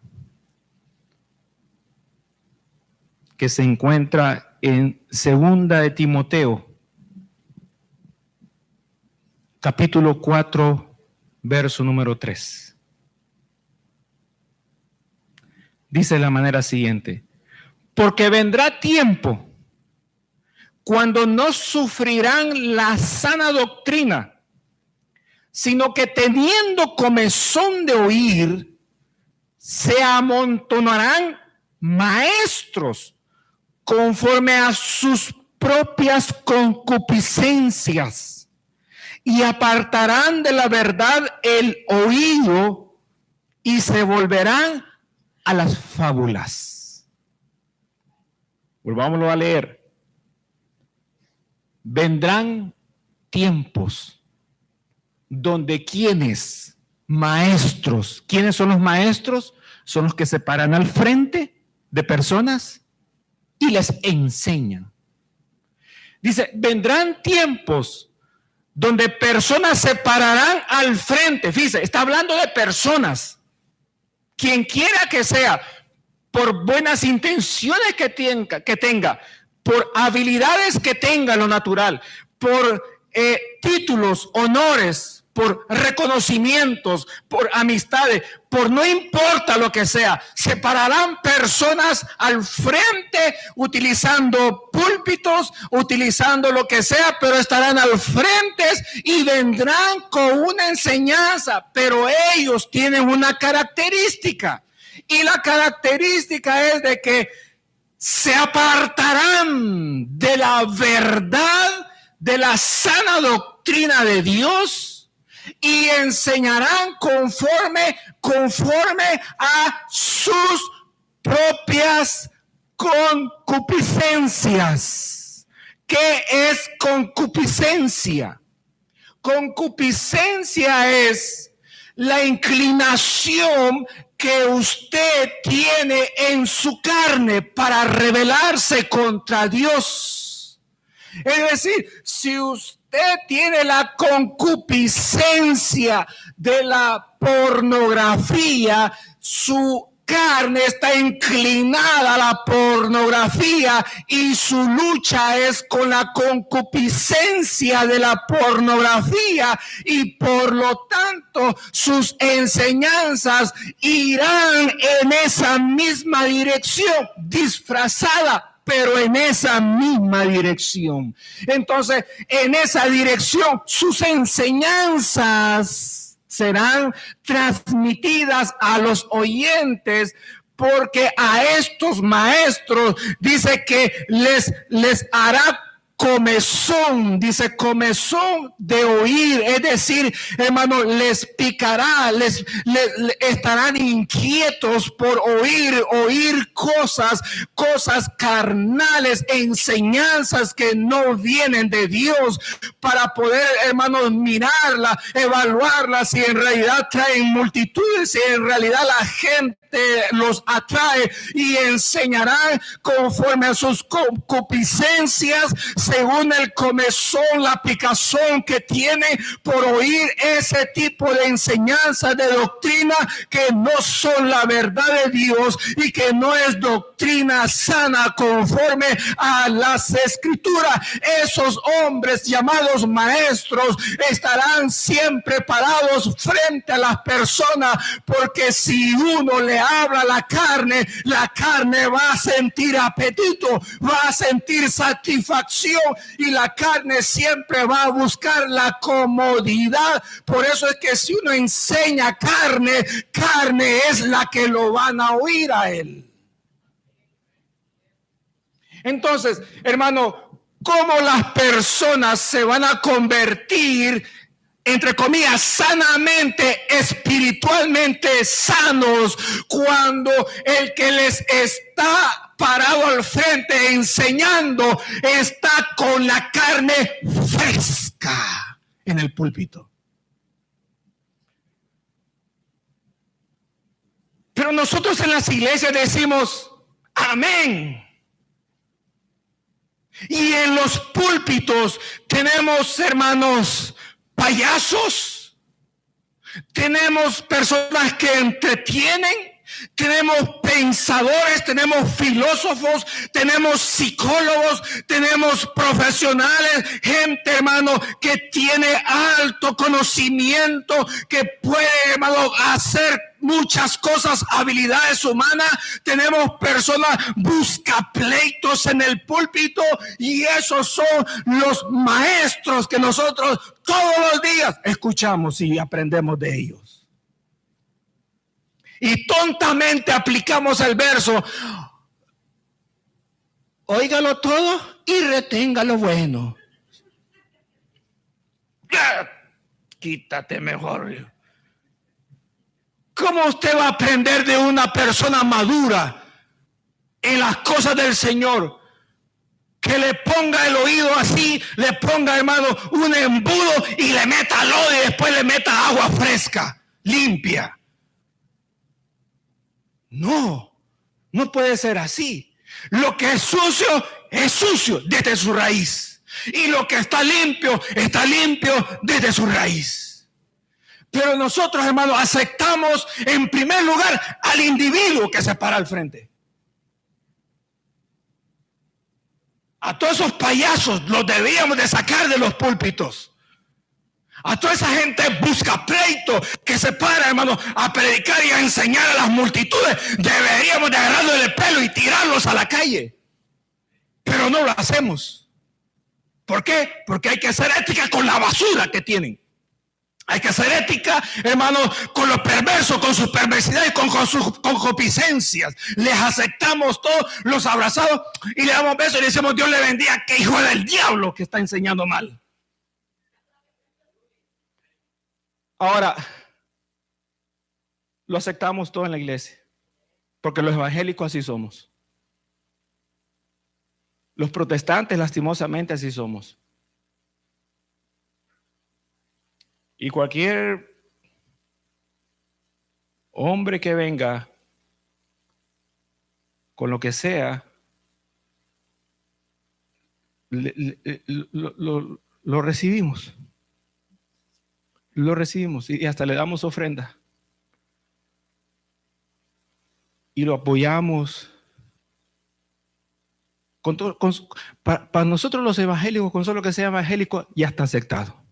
que se encuentra en 2 de Timoteo, capítulo 4, verso número 3. Dice de la manera siguiente: porque vendrá tiempo cuando no sufrirán la sana doctrina, sino que teniendo comezón de oír, se amontonarán maestros conforme a sus propias concupiscencias, y apartarán de la verdad el oído y se volverán a las fábulas. Volvámoslo a leer. Vendrán tiempos donde quienes maestros, ¿quiénes son los maestros? Son los que se paran al frente de personas y les enseñan. Dice, vendrán tiempos donde personas se pararán al frente. Fíjese, está hablando de personas. Quien quiera que sea, por buenas intenciones que tenga, por habilidades que tenga en lo natural, por títulos, honores, por reconocimientos, por amistades, por no importa lo que sea, se pararán personas al frente utilizando púlpitos, utilizando lo que sea, pero estarán al frente y vendrán con una enseñanza, pero ellos tienen una característica, y la característica es de que se apartarán de la verdad, de la sana doctrina de Dios, y enseñarán conforme a sus propias concupiscencias. ¿Qué es concupiscencia? Concupiscencia es la inclinación que usted tiene en su carne para rebelarse contra Dios. Es decir, si usted tiene la concupiscencia de la pornografía, su carne está inclinada a la pornografía y su lucha es con la concupiscencia de la pornografía, y por lo tanto sus enseñanzas irán en esa misma dirección, disfrazada, pero en esa misma dirección. Entonces, en esa dirección sus enseñanzas serán transmitidas a los oyentes, porque a estos maestros dice que les hará comezón, dice comezón de oír, es decir, hermano, les picará, les estarán inquietos por oír cosas carnales, enseñanzas que no vienen de Dios, para poder, hermanos, mirarla, evaluarla, si en realidad traen multitudes, si en realidad la gente los atrae, y enseñarán conforme a sus concupiscencias, según el comezón, la picazón que tiene por oír ese tipo de enseñanza, de doctrina que no son la verdad de Dios y que no es doctrina sana conforme a las escrituras. Esos hombres llamados maestros estarán siempre parados frente a las personas, porque si uno le habla la carne va a sentir apetito, va a sentir satisfacción, y la carne siempre va a buscar la comodidad. Por eso es que si uno enseña carne es la que lo van a oír a él. Entonces, hermano, ¿cómo las personas se van a convertir, entre comillas, sanamente, espiritualmente sanos, cuando el que les está parado al frente enseñando está con la carne fresca en el púlpito? Pero nosotros en las iglesias decimos amén. Y en los púlpitos tenemos, hermanos, payasos, tenemos personas que entretienen, tenemos pensadores, tenemos filósofos, tenemos psicólogos, tenemos profesionales, gente, hermano, que tiene alto conocimiento, que puede, hermano, hacer muchas cosas, habilidades humanas. Tenemos personas buscapleitos en el púlpito, y esos son los maestros que nosotros todos los días escuchamos y aprendemos de ellos. Y tontamente aplicamos el verso: óigalo todo y retenga lo bueno. Quítate mejor. ¿Cómo usted va a aprender de una persona madura en las cosas del Señor, que le ponga el oído así, le ponga, hermano, un embudo y le meta lodo y después le meta agua fresca, limpia? No puede ser así. Lo que es sucio desde su raíz, y lo que está limpio desde su raíz. Pero nosotros, hermanos, aceptamos en primer lugar al individuo que se para al frente. A todos esos payasos los debíamos de sacar de los púlpitos. A toda esa gente busca pleito que se para, hermano, a predicar y a enseñar a las multitudes, deberíamos de agarrarlos del pelo y tirarlos a la calle. Pero no lo hacemos. ¿Por qué? Porque hay que hacer ética con la basura que tienen. Hay que hacer ética, hermano, con los perversos, con sus perversidades, con sus concupiscencias. Les aceptamos todos, los abrazamos y le damos besos y le decimos: Dios le bendiga. ¡Qué hijo del diablo que está enseñando mal! Ahora, lo aceptamos todo en la iglesia, porque los evangélicos así somos. Los protestantes, lastimosamente, así somos. Y cualquier hombre que venga con lo que sea, lo recibimos. Lo recibimos y hasta le damos ofrenda. Y lo apoyamos. Para nosotros los evangélicos, con solo que sea evangélico, ya está aceptado.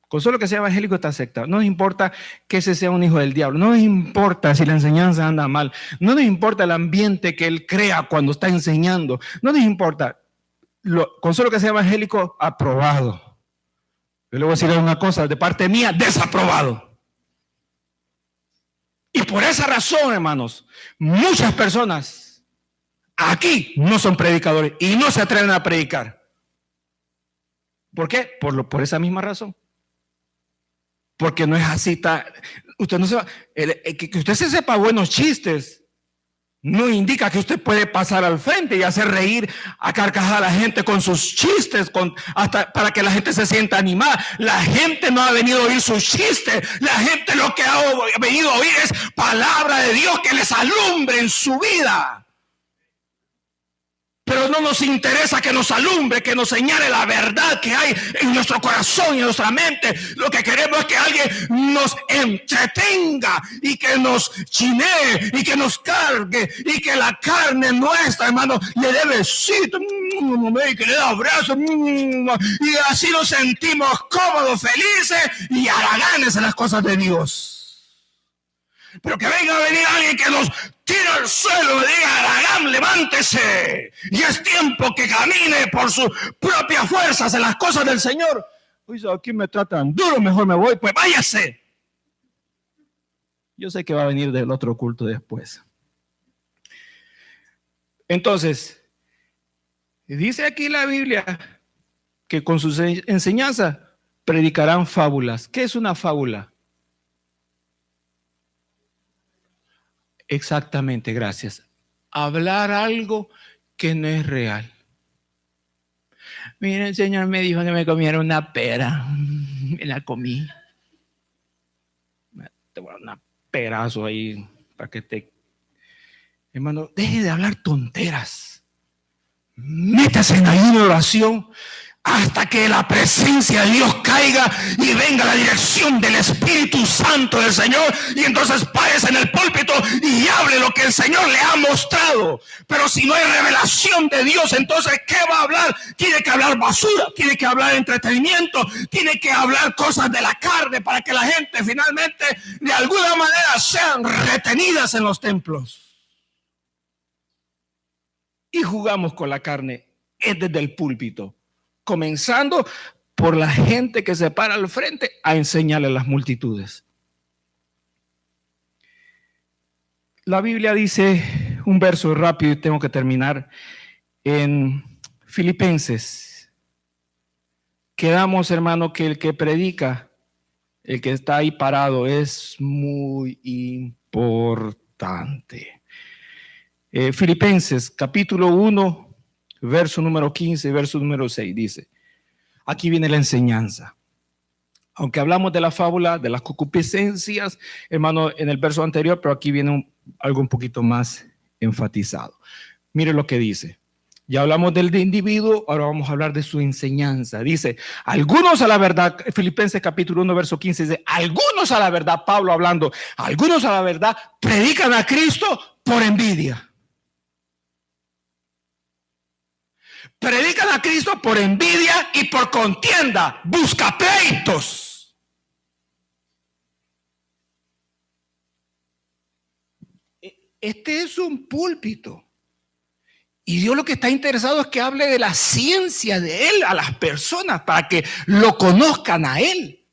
Con solo que sea evangélico está aceptado. No nos importa que ese sea un hijo del diablo. No nos importa si la enseñanza anda mal. No nos importa el ambiente que él crea cuando está enseñando. No nos importa. Con solo que sea evangélico, aprobado. Yo le voy a decir una cosa, de parte mía, desaprobado. Y por esa razón, hermanos, muchas personas aquí no son predicadores y no se atreven a predicar. ¿Por qué? Por esa misma razón. Porque no es así. Usted no se va, que usted se sepa buenos chistes no indica que usted puede pasar al frente y hacer reír a carcajadas a la gente con sus chistes, hasta para que la gente se sienta animada. La gente no ha venido a oír sus chistes. La gente lo que ha venido a oír es palabra de Dios que les alumbre en su vida. Pero no nos interesa que nos alumbre, que nos señale la verdad que hay en nuestro corazón y en nuestra mente. Lo que queremos es que alguien nos entretenga y que nos chinee y que nos cargue y que la carne nuestra, hermano, le dé besito y que le dé abrazo y así nos sentimos cómodos, felices y haraganes en las cosas de Dios. Pero que venga a venir alguien que nos tire al suelo y diga: Aragán, levántese. Y es tiempo que camine por sus propias fuerzas en las cosas del Señor. Oye, aquí me tratan duro, mejor me voy. Pues váyase. Yo sé que va a venir del otro culto después. Entonces, dice aquí la Biblia que con sus enseñanzas predicarán fábulas. ¿Qué es una fábula? Exactamente, gracias. Hablar algo que no es real. Mira, el Señor me dijo que me comiera una pera. Me la comí. Te voy a dar un perazo ahí para que te... Hermano, deje de hablar tonteras. Métase en ayuno de oración hasta que la presencia de Dios caiga y venga la dirección del Espíritu Santo del Señor, y entonces párese en el púlpito y hable lo que el Señor le ha mostrado. Pero si no hay revelación de Dios, entonces ¿qué va a hablar? Tiene que hablar basura, tiene que hablar entretenimiento, tiene que hablar cosas de la carne para que la gente finalmente de alguna manera sean retenidas en los templos. Y jugamos con la carne desde el púlpito, comenzando por la gente que se para al frente a enseñarle a las multitudes. La Biblia dice un verso rápido y tengo que terminar en Filipenses. Quedamos, hermano, que el que predica, el que está ahí parado, es muy importante. Filipenses capítulo 1, verso número 15, verso número 6 dice: aquí viene la enseñanza. Aunque hablamos de la fábula, de las concupiscencias, hermano, en el verso anterior, pero aquí viene algo un poquito más enfatizado. Mire lo que dice. Ya hablamos del individuo, ahora vamos a hablar de su enseñanza. Dice: algunos a la verdad, Filipenses capítulo 1, verso 15, dice: algunos a la verdad, Pablo hablando, algunos a la verdad predican a Cristo por envidia. Predican a Cristo por envidia y por contienda, busca pleitos. Este es un púlpito. Y Dios lo que está interesado es que hable de la ciencia de Él a las personas para que lo conozcan a Él.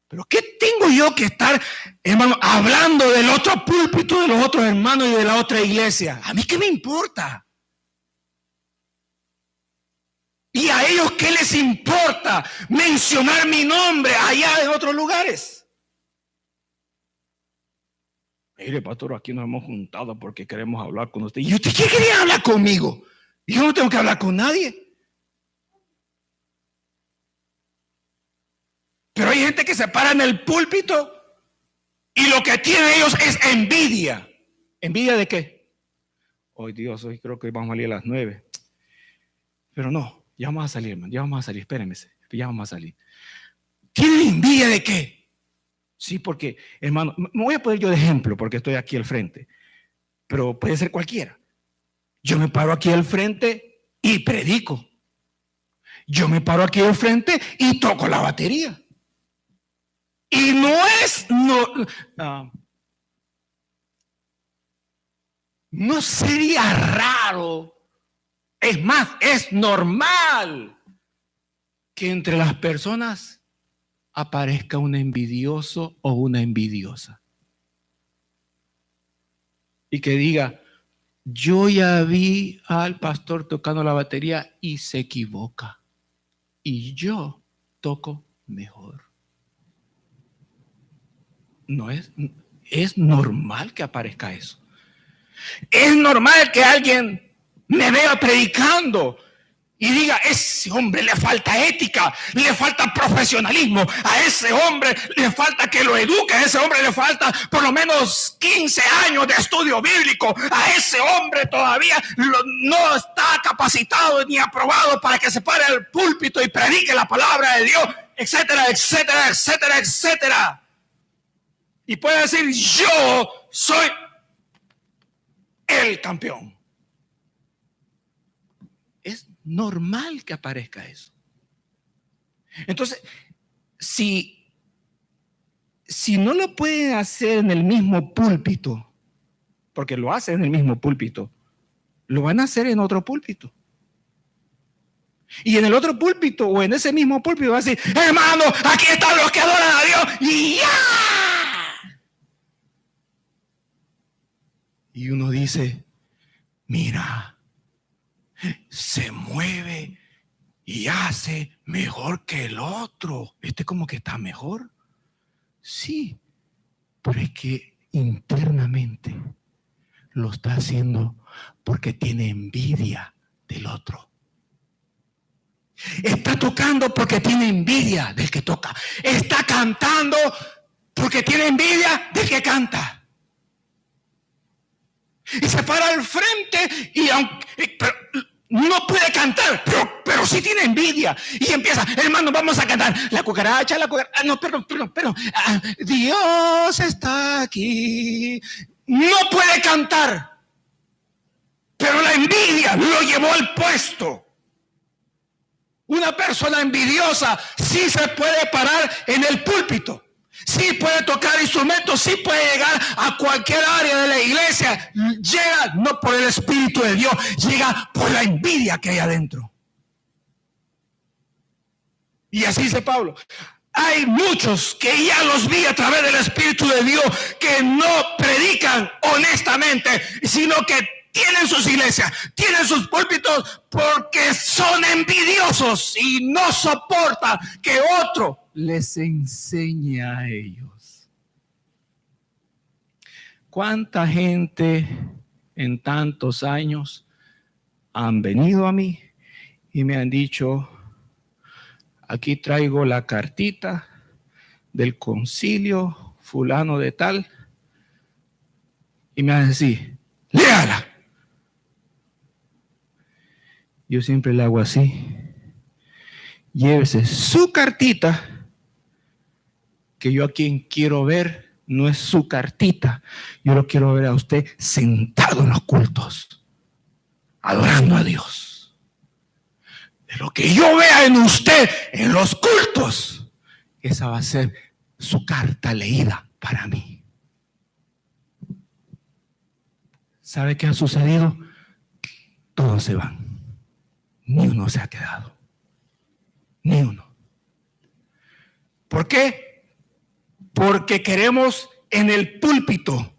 Pero ¿qué tengo yo que estar, hermano, hablando del otro púlpito de los otros hermanos y de la otra iglesia? ¿A mí qué me importa? ¿Y a ellos qué les importa mencionar mi nombre allá en otros lugares? Mire, pastor, aquí nos hemos juntado porque queremos hablar con usted. ¿Y usted qué quería hablar conmigo? Yo no tengo que hablar con nadie. Pero hay gente que se para en el púlpito y lo que tienen ellos es envidia. ¿Envidia de qué? Hoy Dios, hoy creo que vamos a salir a las 9. Pero no. Ya vamos a salir, hermano, ya vamos a salir, espérenme, ya vamos a salir. ¿Tienen envidia de qué? Sí, porque, hermano, me voy a poner yo de ejemplo porque estoy aquí al frente, pero puede ser cualquiera. Yo me paro aquí al frente y predico. Yo me paro aquí al frente y toco la batería. Y no sería raro. Es más, es normal que entre las personas aparezca un envidioso o una envidiosa. Y que diga: Yo ya vi al pastor tocando la batería y se equivoca. Y yo toco mejor. No es normal que aparezca eso. Es normal que alguien me vea predicando y diga, ese hombre le falta ética, le falta profesionalismo, a ese hombre le falta que lo eduque, a ese hombre le falta por lo menos 15 años de estudio bíblico, a ese hombre todavía no está capacitado ni aprobado para que se pare al púlpito y predique la palabra de Dios, etcétera, etcétera, etcétera, etcétera. Y puede decir, yo soy el campeón. Es normal que aparezca eso. Entonces, si no lo pueden hacer en el mismo púlpito, porque lo hacen en el mismo púlpito, lo van a hacer en otro púlpito. Y en el otro púlpito o en ese mismo púlpito va a decir, hermano, aquí están los que adoran a Dios y ya. Y uno dice, mira, se mueve y hace mejor que el otro. Este como que está mejor. Sí, pero es que internamente lo está haciendo porque tiene envidia del otro. Está tocando porque tiene envidia del que toca. Está cantando porque tiene envidia del que canta. Y se para al frente y aunque no puede cantar, pero sí tiene envidia. Y empieza, hermano, vamos a cantar. La cucaracha. No, perdón. Dios está aquí. No puede cantar, pero la envidia lo llevó al puesto. Una persona envidiosa sí se puede parar en el púlpito, sí puede tocar instrumentos, sí puede llegar a cualquier área de la iglesia. Llega no por el Espíritu de Dios, llega por la envidia que hay adentro. Y así dice Pablo. Hay muchos que ya los vi a través del Espíritu de Dios que no predican honestamente, sino que tienen sus iglesias, tienen sus púlpitos porque son envidiosos y no soportan que otro les enseñe a ellos. ¿Cuánta gente en tantos años han venido a mí y me han dicho, aquí traigo la cartita del concilio fulano de tal, y me van a decir, léala? Yo siempre le hago así. Llévese su cartita, que yo a quien quiero ver no es su cartita. Yo lo quiero ver a usted sentado en los cultos, adorando a Dios. De lo que yo vea en usted en los cultos, esa va a ser su carta leída para mí. ¿Sabe qué ha sucedido? Todos se van. Ni uno se ha quedado. Ni uno. ¿Por qué? Porque queremos en el púlpito,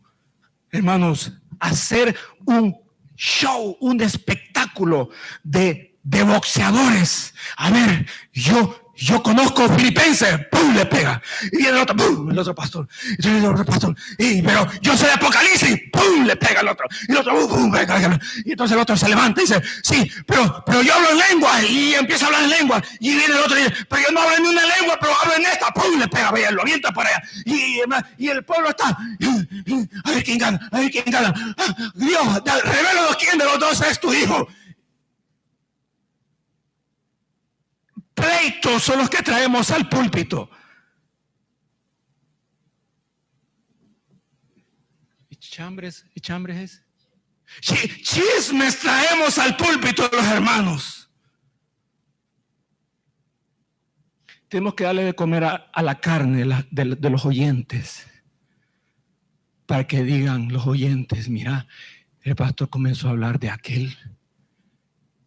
hermanos, hacer un show, un espectáculo de boxeadores. A ver, yo conozco Filipenses, ¡pum!, le pega. Y viene el otro, ¡pum!, el otro pastor. Y el otro pastor, pero yo soy de Apocalipsis, ¡pum!, le pega al otro. Y el otro, ¡pum!, pega. Y entonces el otro se levanta y dice, sí, pero yo hablo en lengua. Y empieza a hablar en lengua. Y viene el otro y dice, pero yo no hablo en una lengua, pero hablo en esta, ¡pum!, le pega, vaya, lo avienta para allá. Y el pueblo está, a ver quién gana, a ver quién gana. Dios, revélanos quién de los dos es tu hijo. Pleitos son los que traemos al púlpito. ¿Y chambres es? Chismes traemos al púlpito, los hermanos. Tenemos que darle de comer a la carne de los oyentes, para que digan los oyentes, mira, el pastor comenzó a hablar de aquel,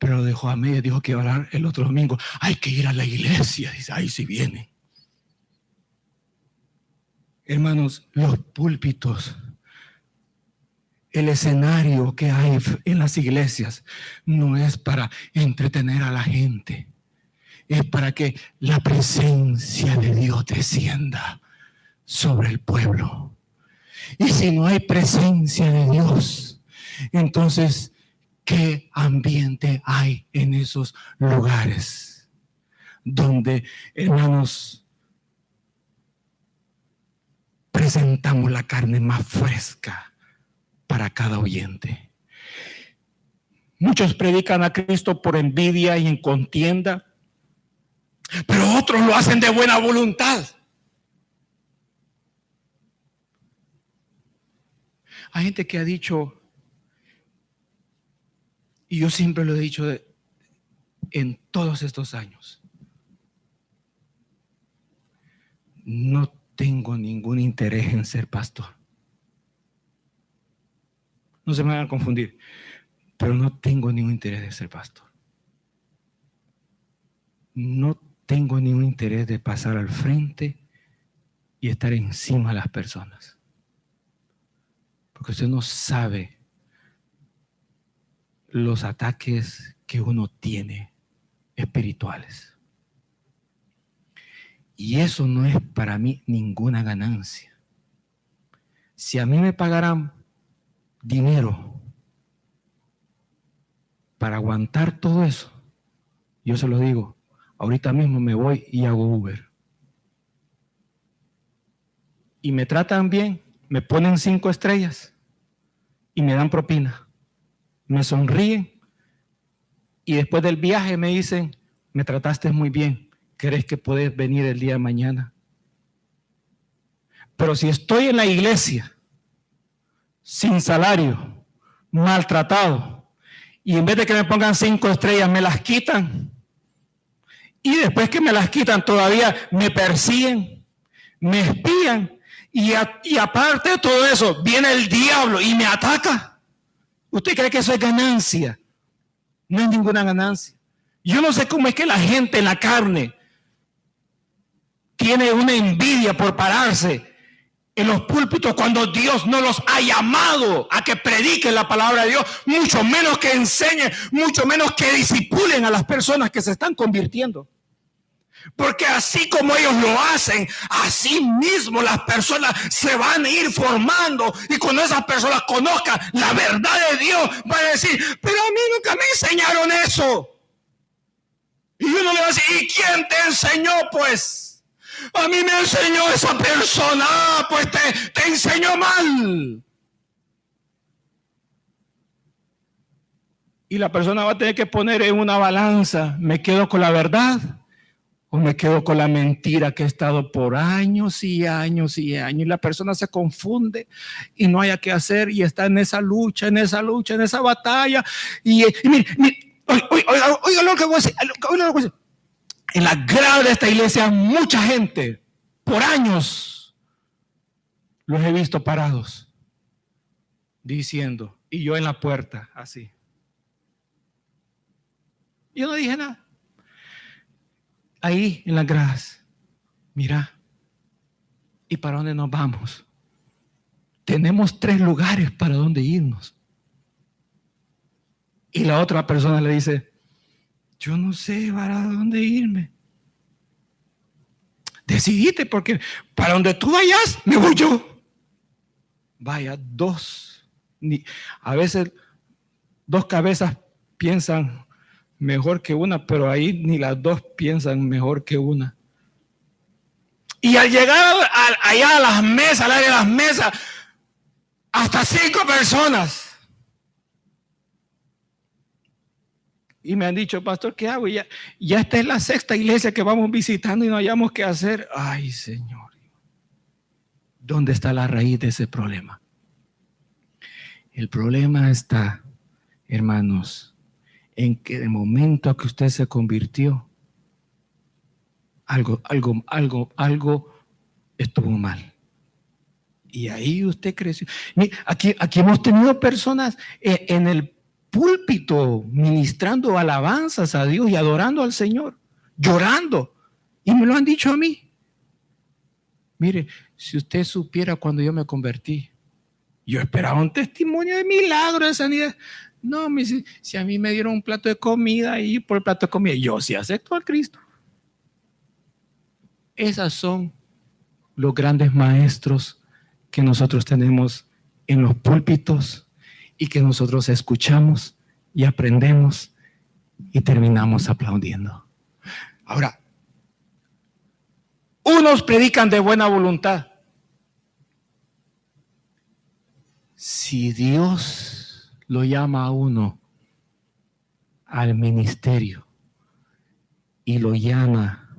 pero lo dejó a media, dijo que iba a hablar el otro domingo. Hay que ir a la iglesia. Dice, ahí sí viene. Hermanos, los púlpitos El escenario que hay en las iglesias no es para entretener a la gente, es para que la presencia de Dios descienda sobre el pueblo. Y si no hay presencia de Dios, entonces, ¿qué ambiente hay en esos lugares donde, hermanos, presentamos la carne más fresca para cada oyente? Muchos predican a Cristo por envidia y en contienda, pero otros lo hacen de buena voluntad. Hay gente que ha dicho, y yo siempre lo he dicho en todos estos años, no tengo ningún interés en ser pastor. No se me van a confundir, pero no tengo ningún interés de ser pastor. No tengo ningún interés de pasar al frente y estar encima de las personas. Porque usted no sabe los ataques que uno tiene espirituales. Y eso no es para mí ninguna ganancia. Si a mí me pagaran dinero para aguantar todo eso, yo se lo digo, ahorita mismo me voy y hago Uber. Y me tratan bien, me ponen 5 estrellas y me dan propina. Me sonríen y después del viaje me dicen, me trataste muy bien, ¿crees que puedes venir el día de mañana? Pero si estoy en la iglesia sin salario, maltratado, y en vez de que me pongan 5 estrellas me las quitan, y después que me las quitan todavía me persiguen, me espían, y aparte de todo eso viene el diablo y me ataca. ¿Usted cree que eso es ganancia? No es ninguna ganancia. Yo no sé cómo es que la gente en la carne tiene una envidia por pararse en los púlpitos cuando Dios no los ha llamado a que prediquen la palabra de Dios, mucho menos que enseñen, mucho menos que disipulen a las personas que se están convirtiendo. Porque así como ellos lo hacen, así mismo las personas se van a ir formando, y cuando esas personas conozcan la verdad de Dios, van a decir, pero a mí nunca me enseñaron eso. Y uno le va a decir, ¿y quién te enseñó pues? A mí me enseñó esa persona. Pues te enseñó mal. Y la persona va a tener que poner en una balanza, ¿me quedo con la verdad o me quedo con la mentira que he estado por años y años y años? Y la persona se confunde y no haya qué hacer y está en esa lucha, en esa batalla. Y mire, oiga lo que voy a decir. En la grada de esta iglesia, mucha gente, por años, los he visto parados, diciendo, y yo en la puerta, así. Yo no dije nada. Ahí en las gradas, mira, ¿y para dónde nos vamos? Tenemos 3 lugares para dónde irnos. Y la otra persona le dice, yo no sé para dónde irme. Decidite, porque para donde tú vayas, me voy yo. Vaya, 2. A veces 2 cabezas piensan mejor que una, pero ahí ni las 2 piensan mejor que una. Y al llegar allá a las mesas, al área de las mesas, hasta 5 personas. Y me han dicho, pastor, ¿qué hago? Ya esta es la 6ª iglesia que vamos visitando y no hayamos qué hacer. Ay, Señor, ¿dónde está la raíz de ese problema? El problema está, hermanos, en que de momento que usted se convirtió, algo estuvo mal. Y ahí usted creció. Aquí hemos tenido personas en el púlpito ministrando alabanzas a Dios y adorando al Señor, llorando. Y me lo han dicho a mí. Mire, si usted supiera cuando yo me convertí, Yo esperaba un testimonio de milagro, de sanidad. No, si a mí me dieron un plato de comida y por el plato de comida, yo sí acepto a Cristo. Esas son los grandes maestros que nosotros tenemos en los púlpitos y que nosotros escuchamos y aprendemos y terminamos aplaudiendo. Ahora, unos predican de buena voluntad. Si Dios lo llama a uno al ministerio y lo llama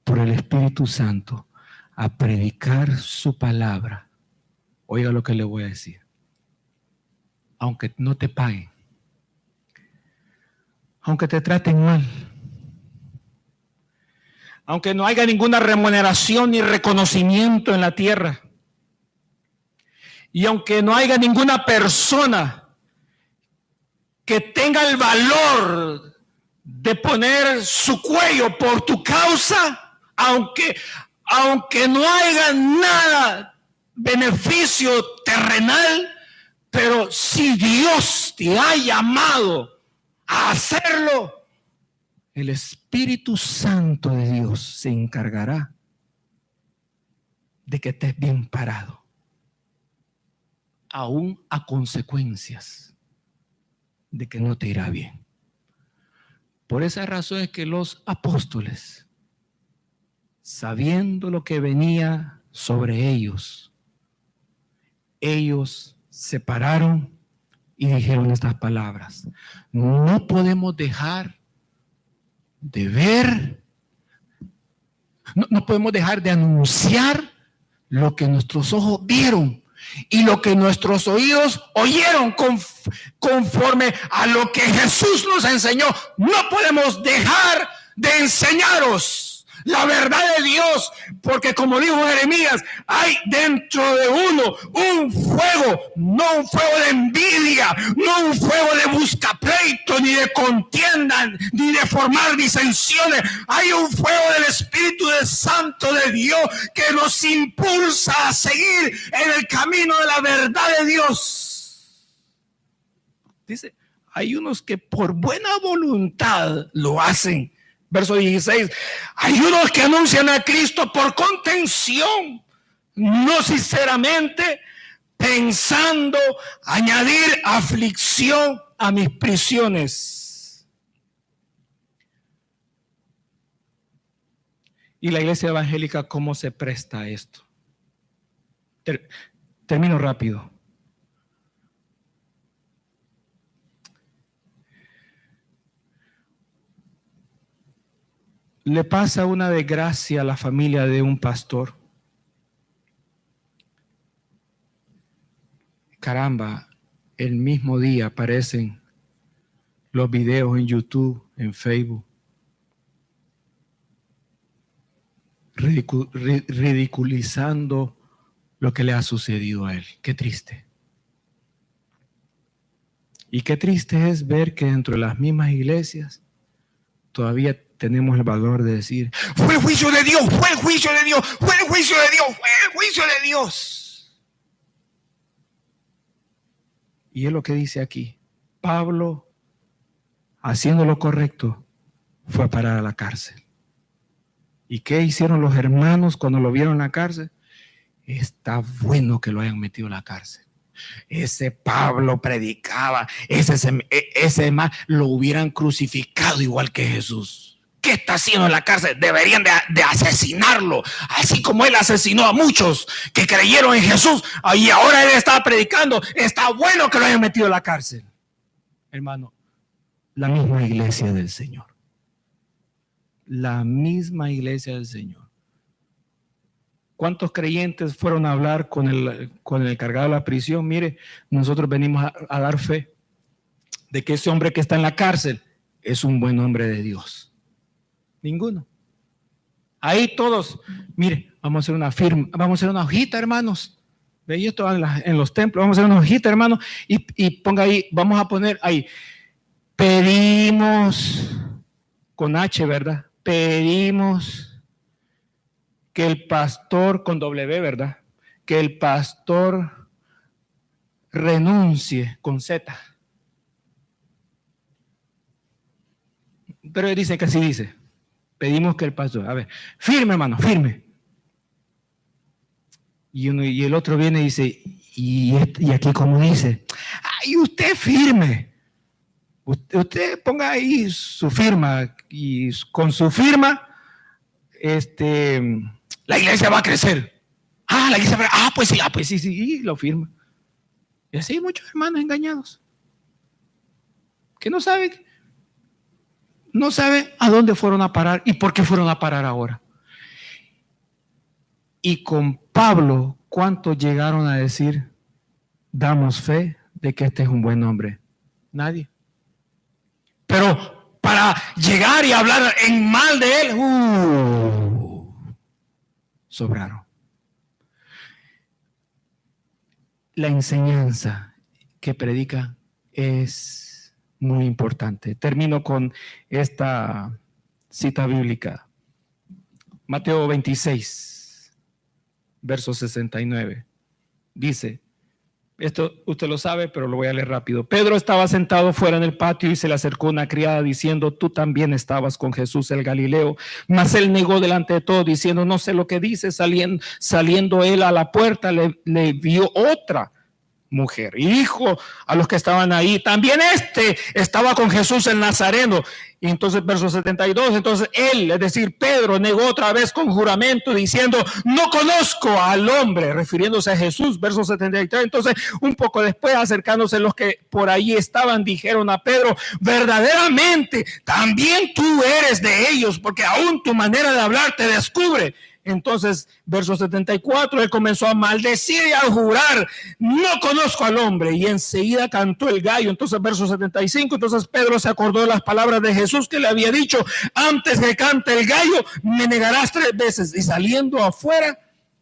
por el Espíritu Santo a predicar su palabra, oiga lo que le voy a decir. Aunque no te paguen, aunque te traten mal, aunque no haya ninguna remuneración ni reconocimiento en la tierra, y aunque no haya ninguna persona que tenga el valor de poner su cuello por tu causa, aunque no haya nada beneficio terrenal, pero si Dios te ha llamado a hacerlo, el Espíritu Santo de Dios se encargará de que estés bien parado, aún a consecuencias de que no te irá bien. Por esa razón es que los apóstoles, sabiendo lo que venía sobre ellos se pararon y dijeron estas palabras: no podemos dejar de ver, no podemos dejar de anunciar lo que nuestros ojos vieron y lo que nuestros oídos oyeron conforme a lo que Jesús nos enseñó. No podemos dejar de enseñaros la verdad de Dios, porque como dijo Jeremías, hay dentro de uno un fuego, no un fuego de envidia, no un fuego de buscapleito, ni de contienda, ni de formar disensiones. Hay un fuego del Espíritu Santo de Dios que nos impulsa a seguir en el camino de la verdad de Dios. Dice, hay unos que por buena voluntad lo hacen. Verso 16, hay unos que anuncian a Cristo por contención, no sinceramente, pensando añadir aflicción a mis prisiones. Y la iglesia evangélica, ¿cómo se presta a esto? Termino rápido. Le pasa una desgracia a la familia de un pastor. Caramba, el mismo día aparecen los videos en YouTube, en Facebook, ridiculizando lo que le ha sucedido a él. Qué triste. Y qué triste es ver que dentro de las mismas iglesias todavía tenemos el valor de decir: fue el juicio de Dios, fue el juicio de Dios, fue el juicio de Dios, fue el juicio de Dios. Y es lo que dice aquí. Pablo, haciendo lo correcto, fue a parar a la cárcel. ¿Y qué hicieron los hermanos cuando lo vieron en la cárcel? Está bueno que lo hayan metido a la cárcel. Ese Pablo predicaba, ese más lo hubieran crucificado igual que Jesús. ¿Qué está haciendo en la cárcel? Deberían de asesinarlo, así como él asesinó a muchos que creyeron en Jesús y ahora él estaba predicando. Está bueno que lo hayan metido a la cárcel. Hermano, la misma iglesia del Señor. La misma iglesia del Señor. ¿Cuántos creyentes fueron a hablar con el encargado de la prisión? Mire, nosotros venimos a dar fe de que ese hombre que está en la cárcel es un buen hombre de Dios. Ninguno. Ahí todos, mire, vamos a hacer una firma, vamos a hacer una hojita, hermanos. Ve esto en los templos, vamos a hacer una hojita, hermanos, y ponga ahí, vamos a poner ahí, pedimos, con H, ¿verdad? Pedimos que el pastor, con W, ¿verdad? Que el pastor renuncie con Z. Pero él dice que así dice. Pedimos que el pastor, a ver, firme hermano, firme. Y el otro viene y dice, y aquí como dice, ay, usted firme. Usted ponga ahí su firma y con su firma, la iglesia va a crecer. La iglesia va a crecer. Pues sí, y lo firma. Y así hay muchos hermanos engañados que no saben a dónde fueron a parar y por qué fueron a parar ahora. Y con Pablo, ¿cuántos llegaron a decir, damos fe de que este es un buen hombre? Nadie. Pero para llegar y hablar en mal de él, sobraron. La enseñanza que predica es muy importante. Termino con esta cita bíblica. Mateo 26, verso 69. Dice, esto usted lo sabe, pero lo voy a leer rápido. Pedro estaba sentado fuera en el patio y se le acercó una criada diciendo, tú también estabas con Jesús el Galileo. Mas él negó delante de todos diciendo, no sé lo que dice. Saliendo él a la puerta le vio otra mujer y dijo a los que estaban ahí, también estaba con Jesús el Nazareno. Y entonces verso 72, entonces él, es decir Pedro, negó otra vez con juramento diciendo, no conozco al hombre, refiriéndose a Jesús. Verso 73, entonces un poco después, acercándose los que por ahí estaban, dijeron a Pedro, verdaderamente también tú eres de ellos, porque aún tu manera de hablar te descubre. Entonces, verso 74, él comenzó a maldecir y a jurar, no conozco al hombre, y enseguida cantó el gallo. Entonces, verso 75, entonces Pedro se acordó de las palabras de Jesús que le había dicho, antes que cante el gallo, me negarás 3 veces. Y saliendo afuera,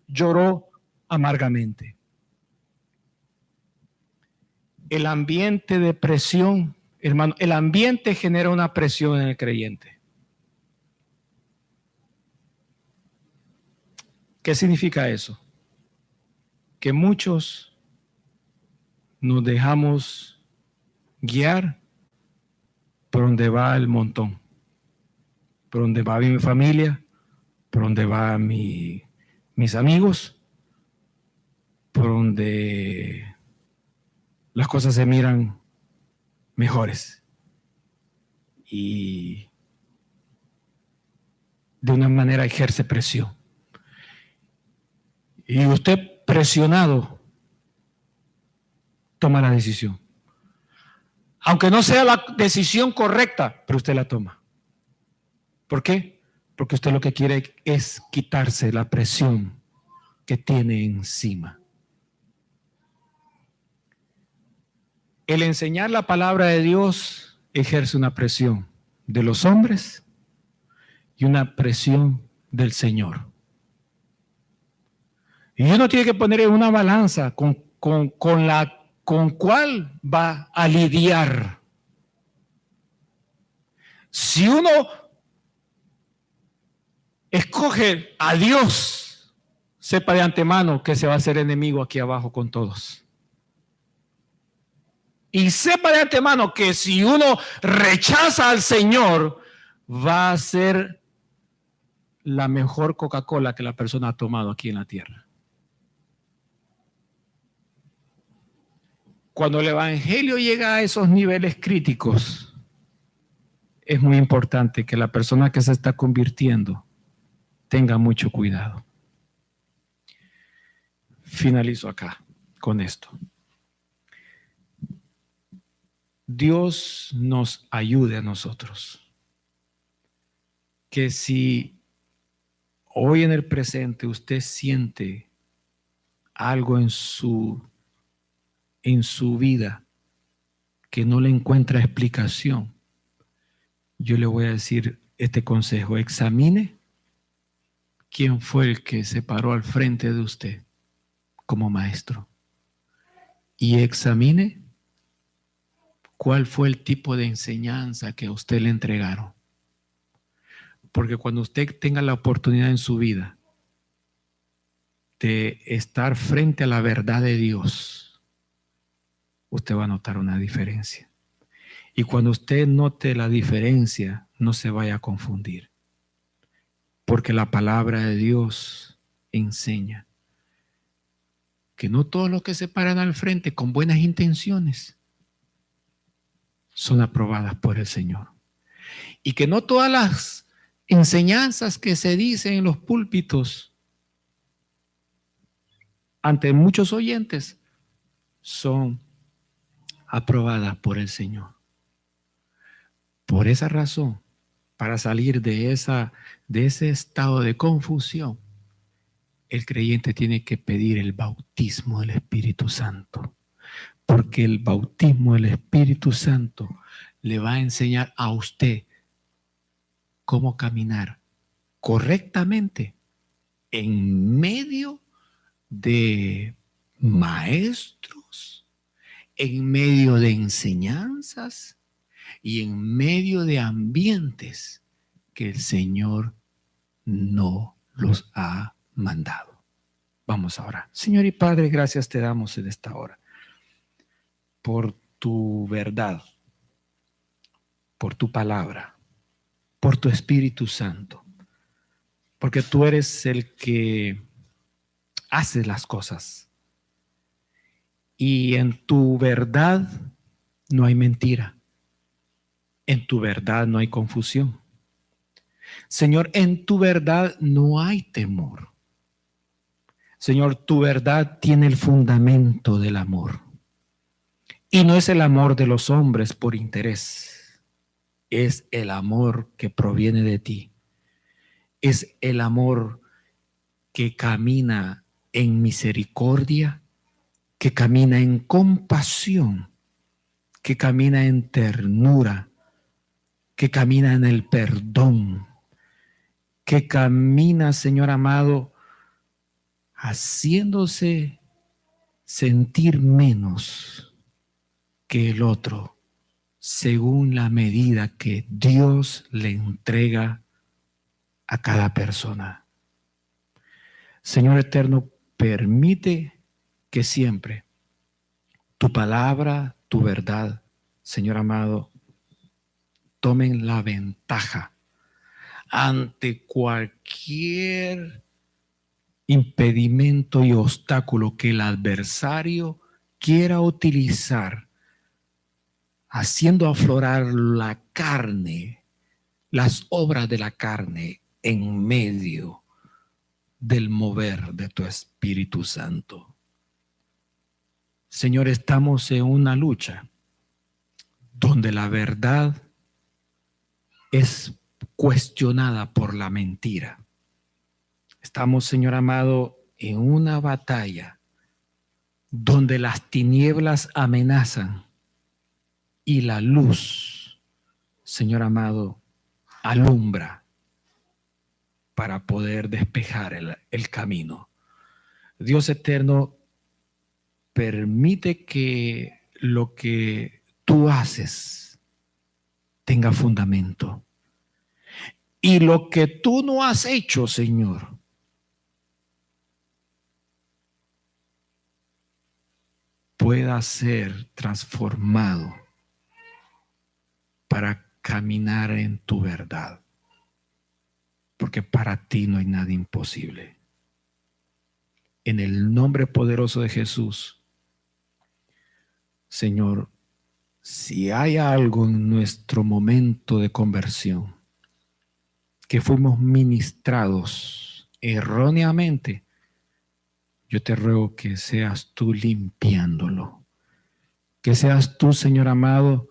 lloró amargamente. El ambiente de presión, hermano, el ambiente genera una presión en el creyente. ¿Qué significa eso? Que muchos nos dejamos guiar por donde va el montón, por donde va mi familia, por donde va mis amigos, por donde las cosas se miran mejores. Y de una manera ejerce presión. Y usted presionado toma la decisión. Aunque no sea la decisión correcta, pero usted la toma. ¿Por qué? Porque usted lo que quiere es quitarse la presión que tiene encima. El enseñar la palabra de Dios ejerce una presión de los hombres y una presión del Señor. Y uno tiene que poner en una balanza con cuál va a lidiar. Si uno escoge a Dios, sepa de antemano que se va a hacer enemigo aquí abajo con todos. Y sepa de antemano que si uno rechaza al Señor, va a ser la mejor Coca-Cola que la persona ha tomado aquí en la tierra. Cuando el evangelio llega a esos niveles críticos, es muy importante que la persona que se está convirtiendo tenga mucho cuidado. Finalizo acá con esto. Dios nos ayude a nosotros. Que si hoy en el presente usted siente algo en su vida que no le encuentra explicación, yo le voy a decir este consejo: examine quién fue el que se paró al frente de usted como maestro y examine cuál fue el tipo de enseñanza que a usted le entregaron. Porque cuando usted tenga la oportunidad en su vida de estar frente a la verdad de Dios, usted va a notar una diferencia. Y cuando usted note la diferencia, no se vaya a confundir, porque la palabra de Dios enseña que no todos los que se paran al frente con buenas intenciones son aprobadas por el Señor. Y que no todas las enseñanzas que se dicen en los púlpitos ante muchos oyentes son aprobadas por el Señor. Por esa razón, para salir de ese estado de confusión, el creyente tiene que pedir el bautismo del Espíritu Santo, porque el bautismo del Espíritu Santo le va a enseñar a usted cómo caminar correctamente en medio de maestros, en medio de enseñanzas y en medio de ambientes que el Señor no los ha mandado. Vamos a orar. Señor y Padre, gracias te damos en esta hora por tu verdad, por tu palabra, por tu Espíritu Santo, porque tú eres el que hace las cosas y en tu verdad no hay mentira, en tu verdad no hay confusión. Señor, en tu verdad no hay temor. Señor, tu verdad tiene el fundamento del amor. Y no es el amor de los hombres por interés. Es el amor que proviene de ti. Es el amor que camina en misericordia, que camina en compasión, que camina en ternura, que camina en el perdón, que camina, Señor amado, haciéndose sentir menos que el otro, según la medida que Dios le entrega a cada persona. Señor eterno, permite que siempre tu palabra, tu verdad, Señor amado, tomen la ventaja ante cualquier impedimento y obstáculo que el adversario quiera utilizar, haciendo aflorar la carne, las obras de la carne en medio del mover de tu Espíritu Santo. Señor, estamos en una lucha donde la verdad es cuestionada por la mentira. Estamos, Señor amado, en una batalla donde las tinieblas amenazan y la luz, Señor amado, alumbra para poder despejar el camino. Dios eterno, permite que lo que tú haces tenga fundamento. Y lo que tú no has hecho, Señor, pueda ser transformado para caminar en tu verdad. Porque para ti no hay nada imposible. En el nombre poderoso de Jesús, Señor, si hay algo en nuestro momento de conversión que fuimos ministrados erróneamente, yo te ruego que seas tú limpiándolo. Que seas tú, Señor amado,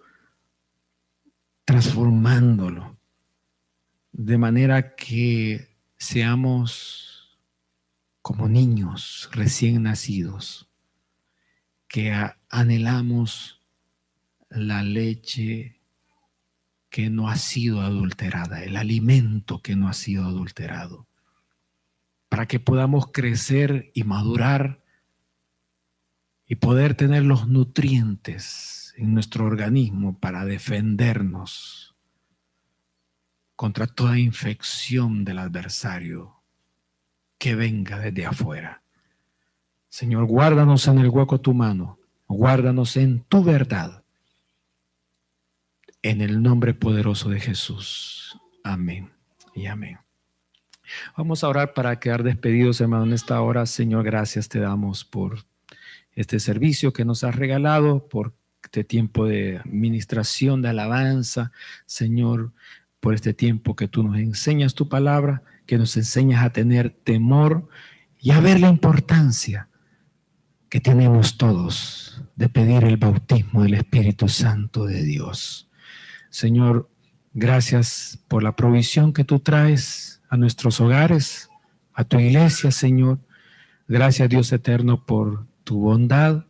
transformándolo. De manera que seamos como niños recién nacidos, que anhelamos la leche que no ha sido adulterada, el alimento que no ha sido adulterado, para que podamos crecer y madurar y poder tener los nutrientes en nuestro organismo para defendernos contra toda infección del adversario que venga desde afuera. Señor, guárdanos en el hueco de tu mano. Guárdanos en tu verdad. En el nombre poderoso de Jesús. Amén y amén. Vamos a orar para quedar despedidos, hermano, en esta hora. Señor, gracias te damos por este servicio que nos has regalado, por este tiempo de administración, de alabanza. Señor, por este tiempo que tú nos enseñas tu palabra, que nos enseñas a tener temor y a ver la importancia que tenemos todos de pedir el bautismo del Espíritu Santo de Dios. Señor, gracias por la provisión que tú traes a nuestros hogares, a tu iglesia, Señor. Gracias, Dios eterno, por tu bondad.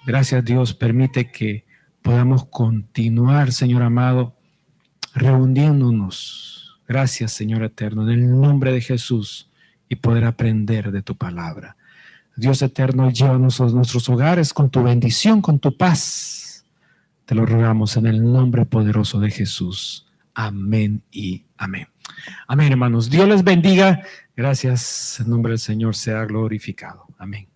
Gracias, Dios, permite que podamos continuar, Señor amado, reuniéndonos. Gracias, Señor eterno, en el nombre de Jesús, y poder aprender de tu palabra. Dios eterno, llévanos a nuestros hogares con tu bendición, con tu paz. Te lo rogamos en el nombre poderoso de Jesús. Amén y amén. Amén, hermanos. Dios les bendiga. Gracias. El nombre del Señor sea glorificado. Amén.